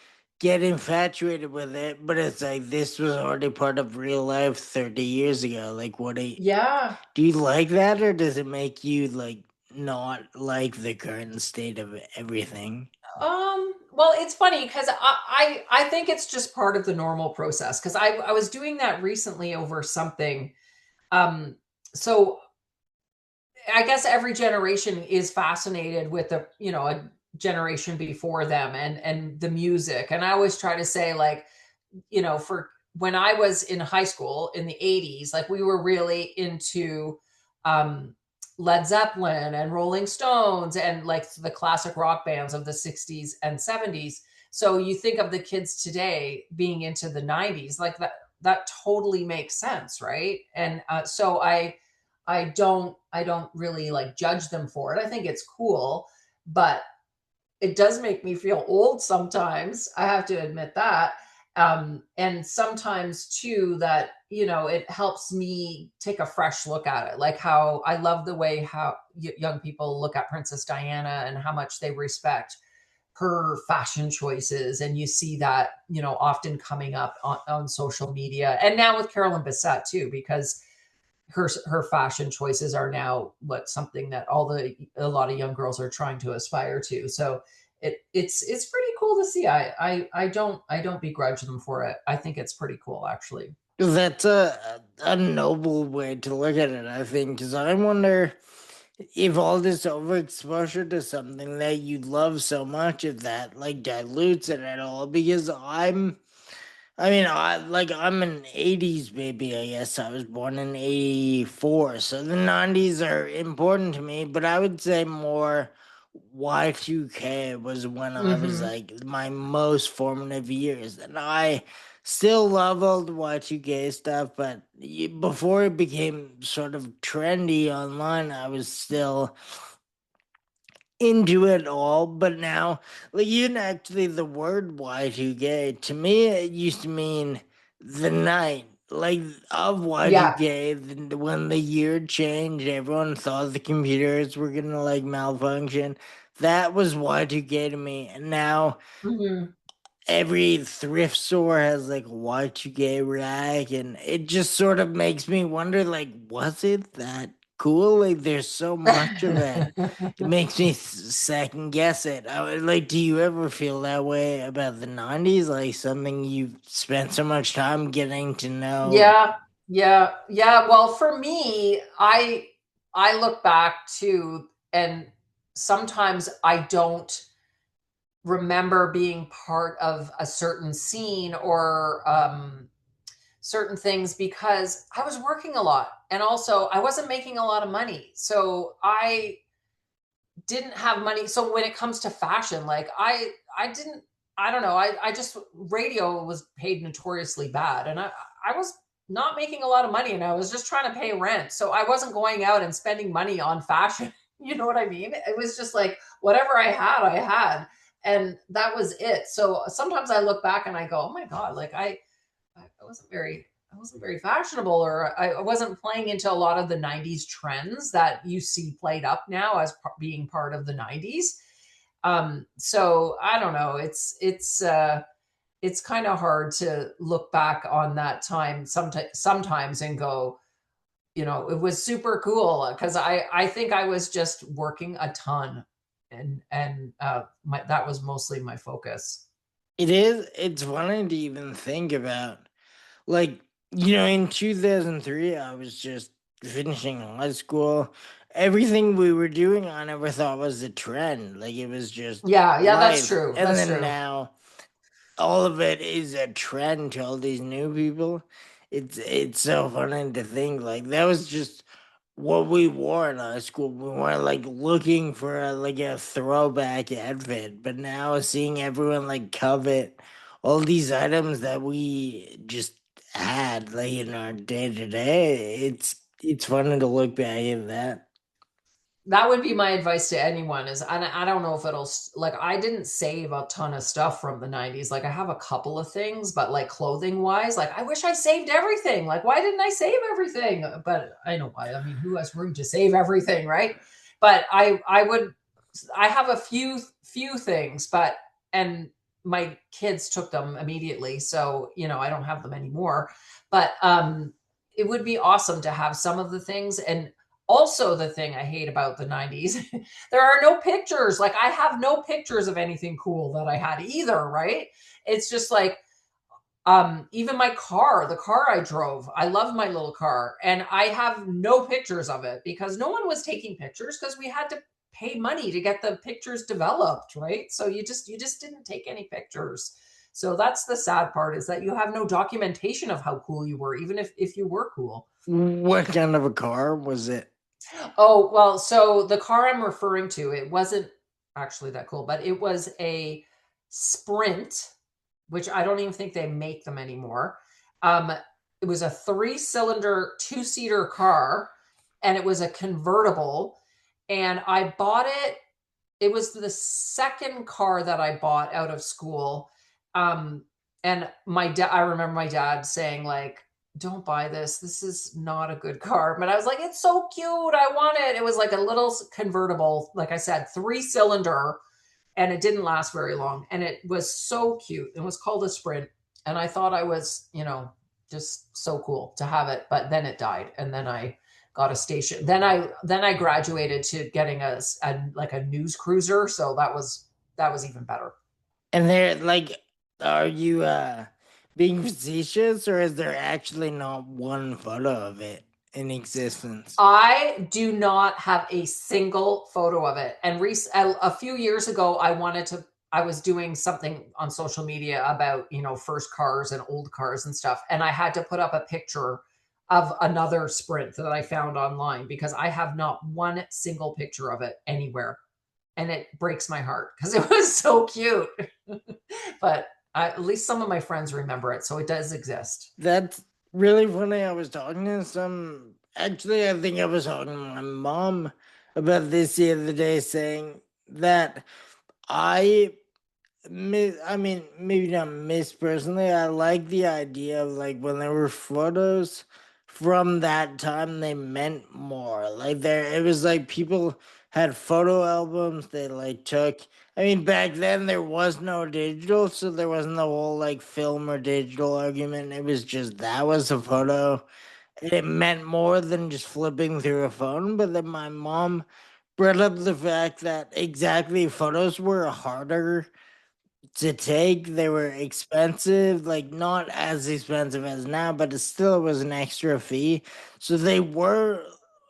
get infatuated with it, but it's like this was already part of real life 30 years ago. Like, Yeah. do you like that, or does it make you like not like the current state of everything? Well, it's funny because I think it's just part of the normal process, because I was doing that recently over something. So I guess every generation is fascinated with a generation before them, and the music. And I always try to say, like, for when I was in high school in the 80s, like we were really into um, Led Zeppelin and Rolling Stones and like the classic rock bands of the 60s and 70s. So you think of the kids today being into the 90s, like that totally makes sense, right? And so I don't really like judge them for it. I think it's cool, but it does make me feel old sometimes. I have to admit that. And sometimes too, that, it helps me take a fresh look at it. Like how I love the way how young people look at Princess Diana and how much they respect her fashion choices. And you see that, often coming up on social media. And now with Carolyn Bessette too, because her fashion choices are now something that a lot of young girls are trying to aspire to. So it's pretty cool to see. I don't begrudge them for it. I think it's pretty cool actually. That's a noble way to look at it, I think, because I wonder if all this overexposure to something that you love so much, if that like dilutes it at all. Because I'm an '80s baby. I guess I was born in '84, so the '90s are important to me. But I would say more Y2K was when I was Hmm. like my most formative years, and I still love all the Y2K stuff. But before it became sort of trendy online, I was still into it all. But now, like, even actually the word Y2K, to me it used to mean the night like of Yeah. Y2K, when the year changed, everyone thought the computers were gonna like malfunction. That was Y2K to me. And now Hmm. every thrift store has like a Y2K rack, and it just sort of makes me wonder, like, was it that cool? Like, there's so much of it. It makes me second guess it. Like, do you ever feel that way about the '90s? Like something you've spent so much time getting to know? Yeah, yeah. Well, for me, I look back to, and sometimes I don't remember being part of a certain scene or certain things because I was working a lot, and also I wasn't making a lot of money. So I didn't have money. So when it comes to fashion, like I didn't, I don't know, I just, radio was paid notoriously bad, and I was not making a lot of money, and I was just trying to pay rent. So I wasn't going out and spending money on fashion. You know what I mean? It was just like whatever I had, and that was it. So sometimes I look back and I go, oh my God, like I wasn't very fashionable, or I wasn't playing into a lot of the 90s trends that you see played up now as being part of the 90s. So I don't know. It's kind of hard to look back on that time sometimes and go, it was super cool because I think I was just working a ton, and that was mostly my focus. It's funny to even think about. Like, in 2003, I was just finishing high school. Everything we were doing, I never thought was a trend. Like, it was just Yeah, that's life. true. And That's then true. now, all of it is a trend to all these new people. It's so funny to think like that was just what we wore in high school. We weren't like looking for like a throwback outfit, but now seeing everyone like covet all these items that we just had like in our day to day, it's funny to look back at that. That would be my advice to anyone is, I don't know if like, I didn't save a ton of stuff from the 90s. Like I have a couple of things, but like clothing wise, like I wish I saved everything. Like why didn't I save everything? But I know why. I mean, who has room to save everything, right? But I have a few things, but and my kids took them immediately, so I don't have them anymore. But it would be awesome to have some of the things. And also, the thing I hate about the 90s, there are no pictures. Like, I have no pictures of anything cool that I had either, right? It's just like, even my car, the car I drove, I love my little car, and I have no pictures of it because no one was taking pictures because we had to pay money to get the pictures developed, right? So you just didn't take any pictures. So that's the sad part, is that you have no documentation of how cool you were, even if you were cool. What kind of a car was it? Oh, well, so the car I'm referring to, it wasn't actually that cool, but it was a Sprint, which I don't even think they make them anymore. Um, it was a three-cylinder, two-seater car, and it was a convertible. And I bought it. It was the second car that I bought out of school. Um, and my dad, I remember my dad saying, like, don't buy this. This is not a good car. But I was like, it's so cute. I want it. It was like a little convertible, like I said, three-cylinder, and it didn't last very long. And it was so cute. It was called a Sprint. And I thought I was, just so cool to have it. But then it died. And then I got a station. Then I graduated to getting like a news cruiser. So that was even better. And they're like, are you being facetious, or is there actually not one photo of it in existence? I do not have a single photo of it. And a few years ago, I was doing something on social media about, first cars and old cars and stuff. And I had to put up a picture of another Sprint that I found online because I have not one single picture of it anywhere. And it breaks my heart because it was so cute. But at least some of my friends remember it. So it does exist. That's really funny. I was talking to some, actually, I think I was talking to my mom about this the other day, saying that I I mean, maybe not miss personally. I like the idea of like when there were photos from that time, they meant more. Like there, it was like people had photo albums they like took. I mean, back then there was no digital, so there wasn't the whole like film or digital argument. It was just that was a photo. It meant more than just flipping through a phone. But then my mom brought up the fact that exactly photos were harder to take. They were expensive, like not as expensive as now, but it still was an extra fee. So they were,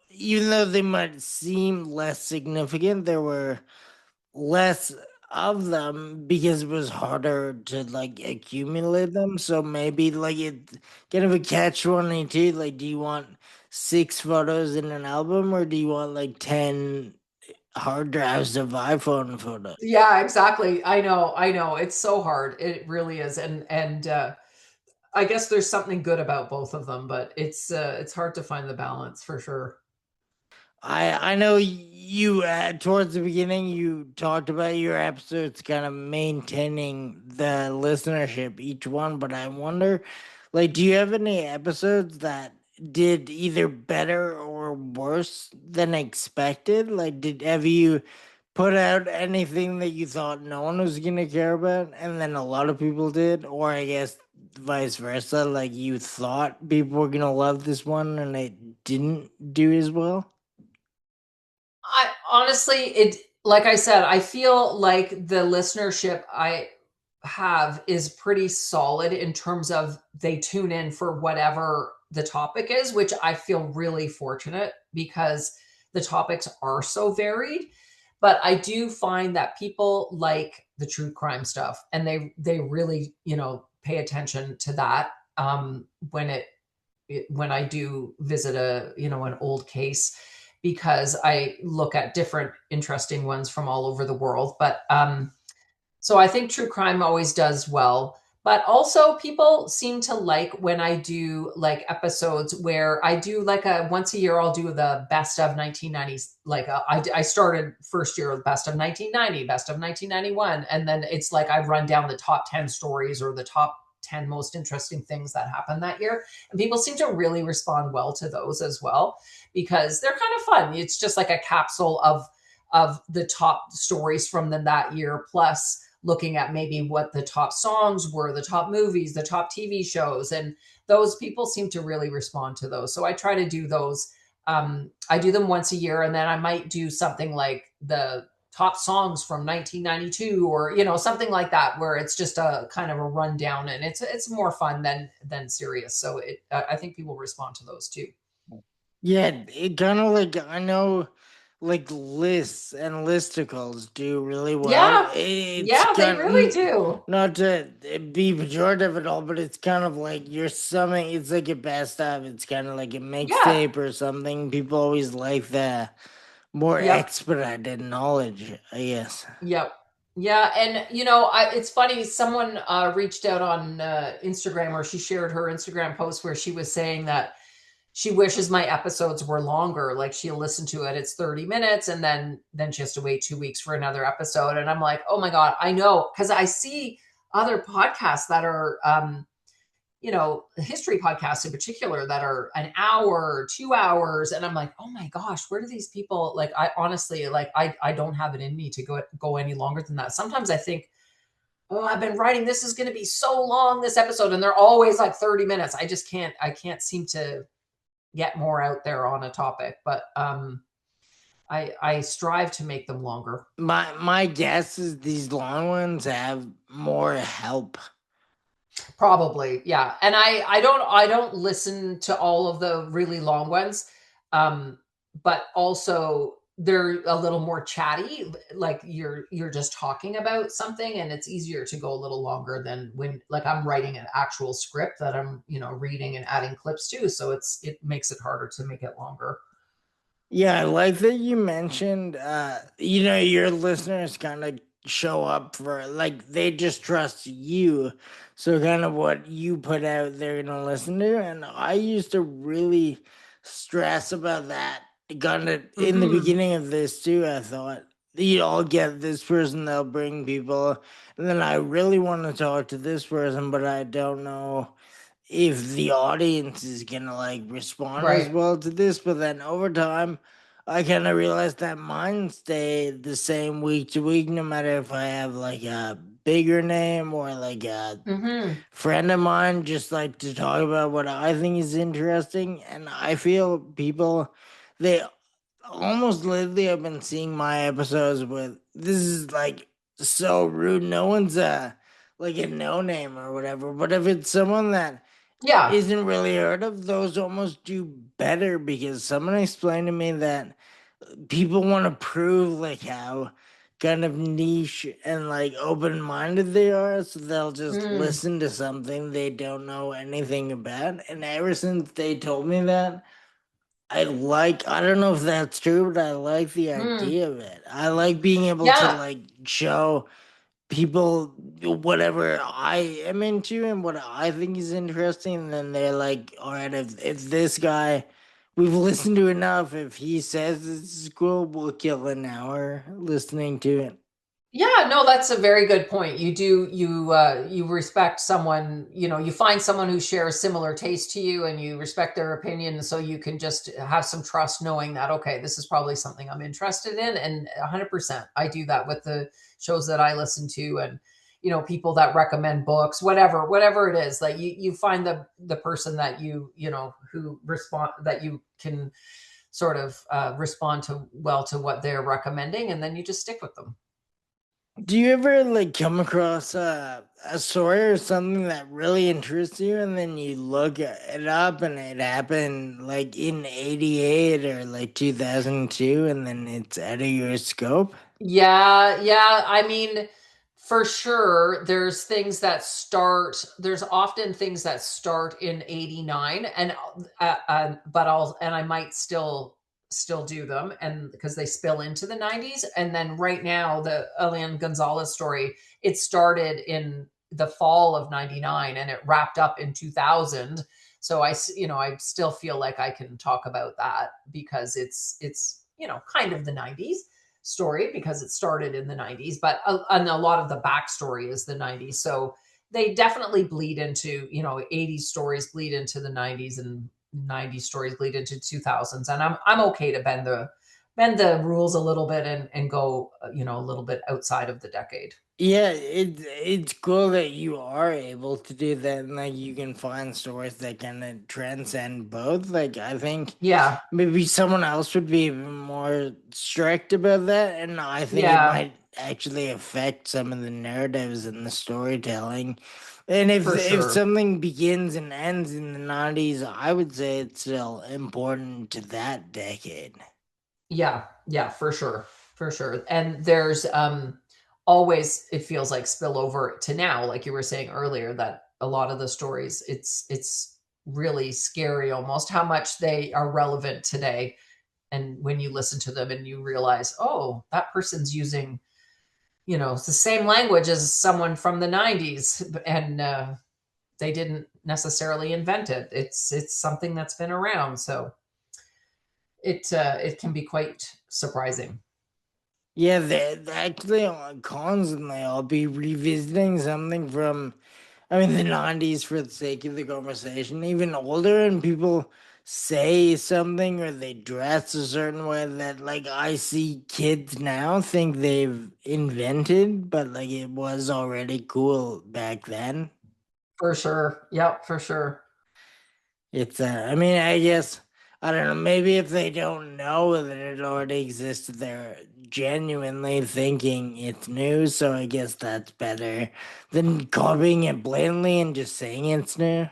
even though they might seem less significant, there were less of them because it was harder to like accumulate them. So maybe like it kind of a catch 22. Like, do you want six photos in an album, or do you want like 10 hard drives of iPhone photos? Yeah, exactly. I know. I know. It's so hard. It really is. And I guess there's something good about both of them, but it's hard to find the balance for sure. I know you towards the beginning you talked about your episodes kind of maintaining the listenership each one, but I wonder, like, do you have any episodes that did either better or worse than expected? Like, did have you put out anything that you thought no one was gonna care about, and then a lot of people did, or I guess vice versa, like you thought people were gonna love this one and it didn't do as well? I honestly, it like I said, I feel like the listenership I have is pretty solid in terms of they tune in for whatever the topic is, which I feel really fortunate because the topics are so varied. But I do find that people like the true crime stuff and they really, pay attention to that when I do visit an old case because I look at different interesting ones from all over the world. But so I think true crime always does well. But also, people seem to like when I do like episodes where I do like a once a year, I'll do the best of 1990s. Like I started first year with best of 1990, best of 1991. And then it's like I run down the top 10 stories or the top 10 most interesting things that happened that year. And people seem to really respond well to those as well because they're kind of fun. It's just like a capsule of the top stories from that year, plus looking at maybe what the top songs were, the top movies, the top TV shows. And those people seem to really respond to those. So I try to do those. I do them once a year, and then I might do something like the top songs from 1992 or something like that where it's just a kind of a rundown and it's more fun than serious, so I think people respond to those too. Yeah, it kind of like I know like lists and listicles do really well. Yeah. It's Yeah, they really do. not to be pejorative at all, but it's kind of like you're summing. It's like a best of. It's kind of like a Yeah. mixtape or something. People always like the more Yep. expedited knowledge, I guess. Yep. Yeah, and it's funny. Someone reached out on Instagram, or she shared her Instagram post where she was saying that she wishes my episodes were longer. Like she'll listen to it, it's 30 minutes, and then she has to wait 2 weeks for another episode. And I'm like, oh my God, I know, because I see other podcasts that are history podcasts in particular that are an hour, 2 hours. And I'm like, oh my gosh, where do these people, like, I honestly, like, I don't have it in me to go any longer than that. Sometimes I think, oh, I've been writing, this is going to be so long, this episode. And they're always like 30 minutes. I can't seem to get more out there on a topic, but I strive to make them longer. My guess is these long ones have more help. Probably, yeah. And I don't listen to all of the really long ones, but also they're a little more chatty. Like you're just talking about something, and it's easier to go a little longer than when, like, I'm writing an actual script that I'm reading and adding clips to. So it makes it harder to make it longer. Yeah, I like that you mentioned your listeners kind of show up for like they just trust you. So kind of what you put out they're gonna listen to. And I used to really stress about that. Kind of in the Hmm. beginning of this too, I thought I'll get this person, they'll bring people. And then I really want to talk to this person, but I don't know if the audience is gonna like respond as Right. well to this. But then over time, I kind of realized that mine stay the same week to week, no matter if I have like a bigger name or like a Hmm. friend of mine, just like to talk about what I think is interesting. And I feel people, they almost lately I've been seeing my episodes with this is like so rude. No one's like a no name or whatever, but if it's someone that Yeah. isn't really heard of, those almost do better because someone explained to me that people want to prove like how kind of niche and like open minded they are, so they'll just Mm, listen to something they don't know anything about. And ever since they told me that, I don't know if that's true, but I like the mm. idea of it. I like being able to Yeah. like show people whatever I am into and what I think is interesting, and then they're like, all right, if this guy we've listened to enough, if he says this is cool, we'll kill an hour listening to it. Yeah, no, that's a very good point. You respect someone, you find someone who shares similar taste to you, and you respect their opinion, so you can just have some trust knowing that, okay, this is probably something I'm interested in. And 100%, I do that with the shows that I listen to, and people that recommend books, whatever it is, like you find the person that who respond, that you can sort of respond to well to what they're recommending, and then you just stick with them. Do you ever like come across a story or something that really interests you, and then you look it up and it happened like in '88 or like 2002, and then it's out of your scope? Yeah, yeah. I mean, for sure, there's often things that start in 89, and I might still do them, and because they spill into the 90s. And then right now, the Elián González story, it started in the fall of 99 and it wrapped up in 2000. So I still feel like I can talk about that because it's kind of the 90s story because it started in the 90s, but and a lot of the backstory is the 90s. So they definitely bleed into, 80s stories bleed into the 90s, and 90s stories bleed into 2000s. And I'm okay to bend the rules a little bit and go, a little bit outside of the decade. Yeah, it's cool that you are able to do that, and like you can find stories that kind of transcend both. Like I think Yeah. maybe someone else would be even more strict about that, and I think it Yeah, might actually affect some of the narratives and the storytelling. And if for sure. something begins and ends in the '90s, I would say it's still important to that decade. Yeah, for sure. For sure. And there's always, it feels like, spillover to now, like you were saying earlier, that a lot of the stories, it's really scary almost how much they are relevant today. And when you listen to them and you realize, oh, that person's using, it's the same language as someone from the 90s, and they didn't necessarily invent it. It's something that's been around. So it can be quite surprising. Yeah, they actually constantly I'll be revisiting something from, I mean, the 90s for the sake of the conversation, even older, and people say something or they dress a certain way that, like, I see kids now think they've invented, but like it was already cool back then. For sure. Yep, for sure. It's, I mean, I guess, I don't know, maybe if they don't know that it already existed, they're genuinely thinking it's new. So I guess that's better than copying it blatantly and just saying it's new.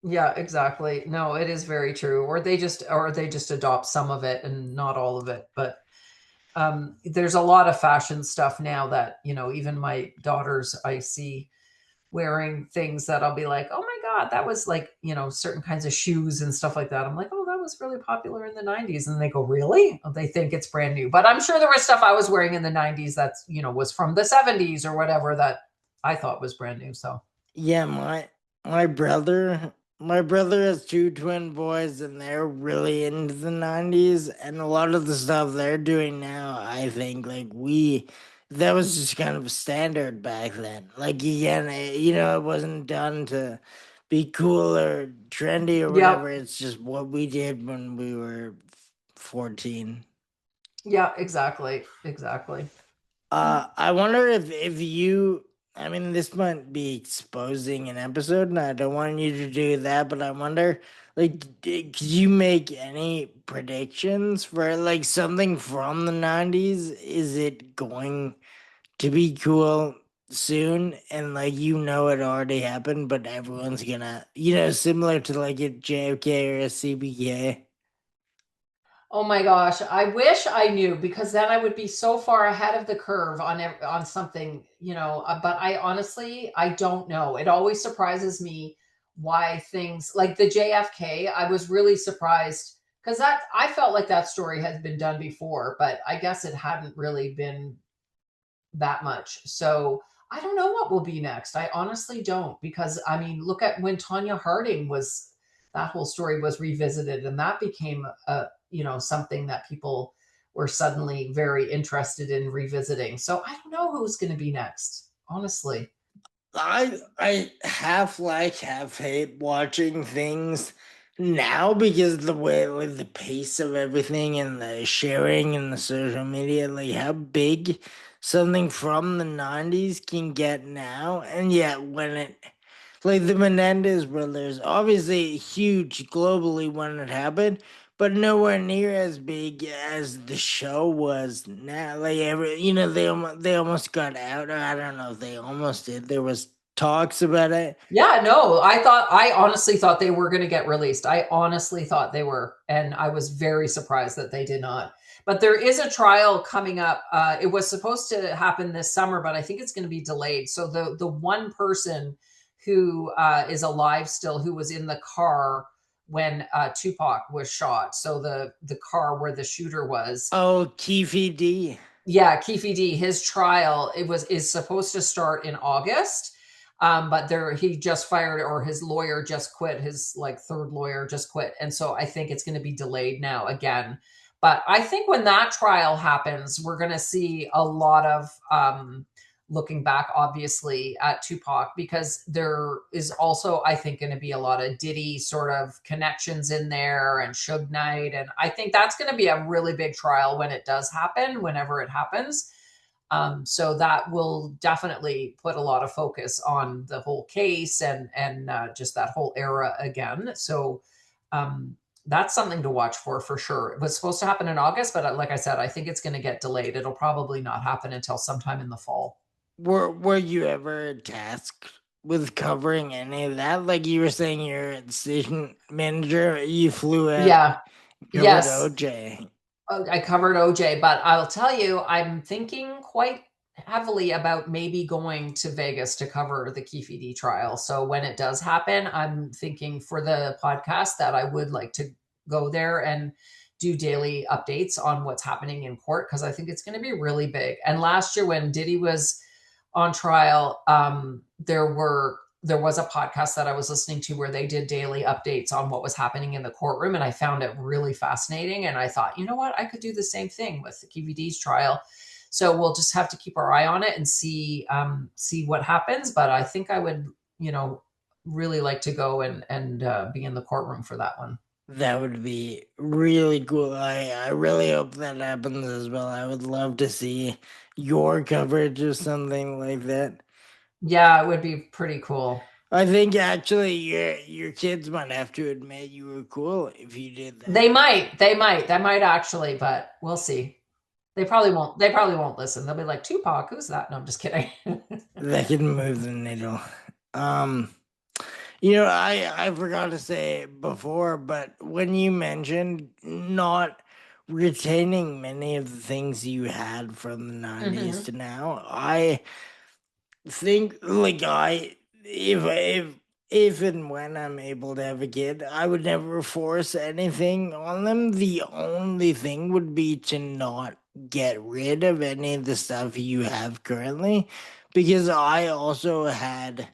Yeah, exactly. No, it is very true. Or they just adopt some of it and not all of it. But there's a lot of fashion stuff now that, even my daughters, I see wearing things that I'll be like, oh my God, that was like, certain kinds of shoes and stuff like that. I'm like, oh, that was really popular in the 90s. And they go, really? Oh, they think it's brand new. But I'm sure there was stuff I was wearing in the 90s that's, was from the 70s or whatever that I thought was brand new. So, Yeah, my brother my brother has two twin boys and they're really into the 90s, and a lot of the stuff they're doing now, I think, like, we that was just kind of standard back then. Like, again, it wasn't done to be cool or trendy or yep. whatever. It's just what we did when we were 14. Yeah, exactly. Exactly. I wonder if you. I mean, this might be exposing an episode, and I don't want you to do that. But I wonder, like, could you make any predictions for like something from the '90s? Is it going to be cool soon? And like, it already happened, but everyone's gonna, similar to like a JFK or a CBK. Oh my gosh, I wish I knew, because then I would be so far ahead of the curve on something, but I honestly, I don't know. It always surprises me why things like the JFK, I was really surprised because that I felt like that story had been done before, but I guess it hadn't really been that much. So I don't know what will be next. I honestly don't, because I mean, look at when Tonya Harding was, that whole story was revisited, and that became something that people were suddenly very interested in revisiting. So I don't know who's going to be next, honestly. I half like half hate watching things now because the way, like, the pace of everything and the sharing and the social media, like how big something from the '90s can get now. And yet when it, like, the Menendez brothers, obviously huge globally when it happened, but nowhere near as big as the show was now. Like, they almost got out. Or I don't know if they almost did. There was talks about it. Yeah, no, I honestly thought they were going to get released. I honestly thought they were, and I was very surprised that they did not. But there is a trial coming up. It was supposed to happen this summer, but I think it's going to be delayed. So the one person who is alive still, who was in the car when Tupac was shot, so the car where the shooter was, Oh, Keefe D. yeah, Keefe D, his trial, is supposed to start in August. But he just fired, or his lawyer just quit. His like third lawyer just quit, and so I think it's going to be delayed now again. But I think when that trial happens, we're going to see a lot of looking back, obviously, at Tupac, because there is also, I think, going to be a lot of Diddy sort of connections in there, and Suge Knight, and I think that's going to be a really big trial when it does happen, whenever it happens. So that will definitely put a lot of focus on the whole case, and just that whole era again. So um, that's something to watch for sure. It was supposed to happen in August, but like I said, I think it's going to get delayed. It'll probably not happen until sometime in the fall. Were you ever tasked with covering any of that? Like you were saying, you're a decision manager. You flew out, Yeah. covered Yes. OJ. I covered OJ, but I'll tell you, I'm thinking quite heavily about maybe going to Vegas to cover the Keefe D trial. So when it does happen, I'm thinking for the podcast that I would like to go there and do daily updates on what's happening in court because I think it's going to be really big. And last year when Diddy was on trial, there was a podcast that I was listening to where they did daily updates on what was happening in the courtroom, and I found it really fascinating. And I thought, you know what, I could do the same thing with the KVD's trial. So we'll just have to keep our eye on it and see what happens. But I think I would, really like to go and be in the courtroom for that one. That would be really cool. I really hope that happens as well. I would love to see your coverage of something like that. Yeah, it would be pretty cool. I think actually your kids might have to admit you were cool if you did that. They might actually, but we'll see. They probably won't. They probably won't listen. They'll be like, Tupac, who's that? No, I'm just kidding. That can move the needle. Um, I forgot to say it before, but when you mentioned not retaining many of the things you had from the 90s Hmm. to now, I think like if and when I'm able to have a kid, I would never force anything on them. The only thing would be to not get rid of any of the stuff you have currently, because I also had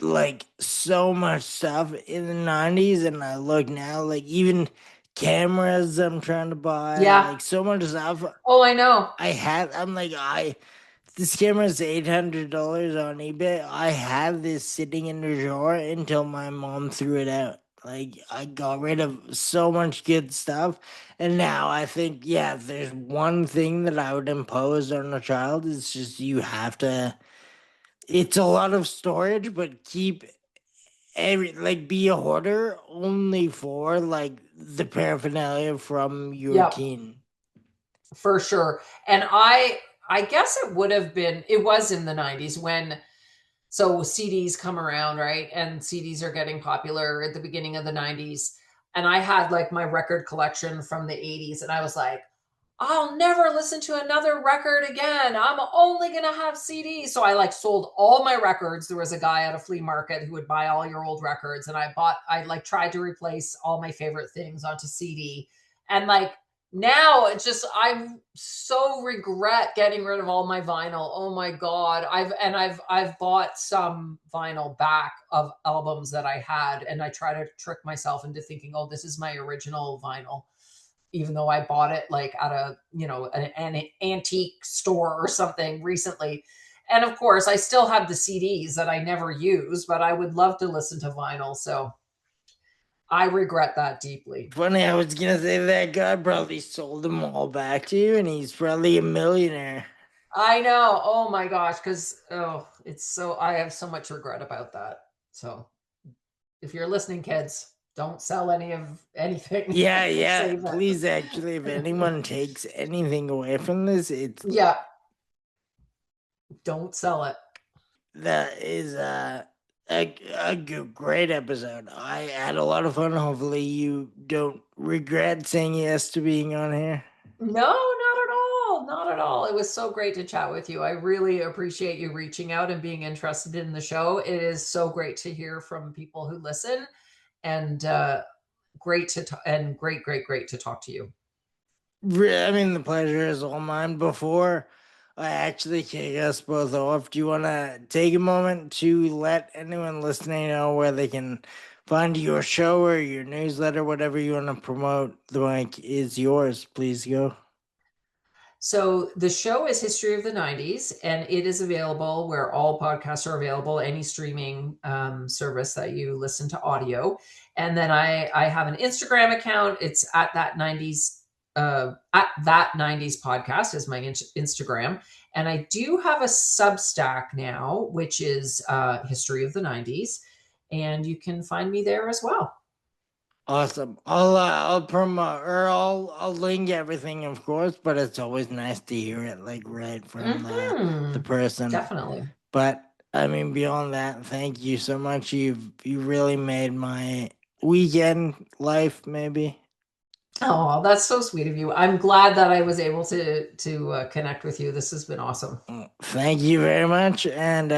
like so much stuff in the 90s, and I look now, like even cameras I'm trying to buy, Yeah. like so much stuff Oh, I know. I had. I'm like, this camera's $800 on eBay. I had this sitting in the drawer until my mom threw it out. Like I got rid of so much good stuff, and now I think, yeah, if there's one thing that I would impose on a child, it's just you have to. It's a lot of storage, but keep like be a hoarder only for like the paraphernalia from your Yep, teen. for sure. And I guess it was in the 90s when so CDs come around, right? And CDs are getting popular at the beginning of the 90s. And I had like my record collection from the 80s and I was like, I'll never listen to another record again. I'm only going to have CDs. So I like sold all my records. There was a guy at a flea market who would buy all your old records. And I like tried to replace all my favorite things onto CD. And like now it's just, I so regret getting rid of all my vinyl. Oh my God. I've bought some vinyl back of albums that I had. And I try to trick myself into thinking, oh, this is my original vinyl even though I bought it like at a, an antique store or something recently. And of course, I still have the CDs that I never use, but I would love to listen to vinyl. So I regret that deeply. Funny, I was gonna say that guy probably sold them all back to you, and he's probably a millionaire. I know. Oh my gosh. Cause, oh, I have so much regret about that. So if you're listening, kids, don't sell any of anything. Yeah, yeah. Save Please, actually, if it. anyone takes anything away from this, it's Yeah. Don't sell it. that is great episode. I had a lot of fun. Hopefully, you don't regret saying yes to being on here. No, not at all. Not at all. It was so great to chat with you. I really appreciate you reaching out and being interested in the show. It is so great to hear from people who listen and great to talk to you. I mean, the pleasure is all mine. Before I actually kick us both off, do you want to take a moment to let anyone listening know where they can find your show or your newsletter, whatever you want to promote? The mic is yours. Please go. So the show is History of the 90s, and it is available where all podcasts are available, any streaming service that you listen to audio. And then I have an Instagram account. It's at that 90s podcast is my Instagram. And I do have a Substack now, which is History of the 90s. And you can find me there as well. Awesome. I'll promote, or I'll link everything, of course. But it's always nice to hear it like right from the Hmm. person. Definitely. But I mean, beyond that, thank you so much. You really made my weekend life, maybe. Oh, that's so sweet of you. I'm glad that I was able to connect with you. This has been awesome. Thank you very much, and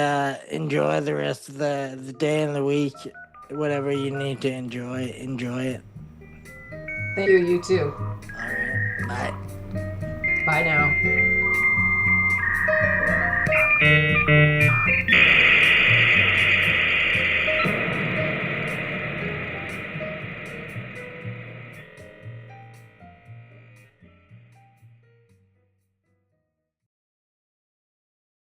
enjoy the rest of the day and the week. Whatever you need to enjoy it. Thank you. You too. All right, bye. Bye now.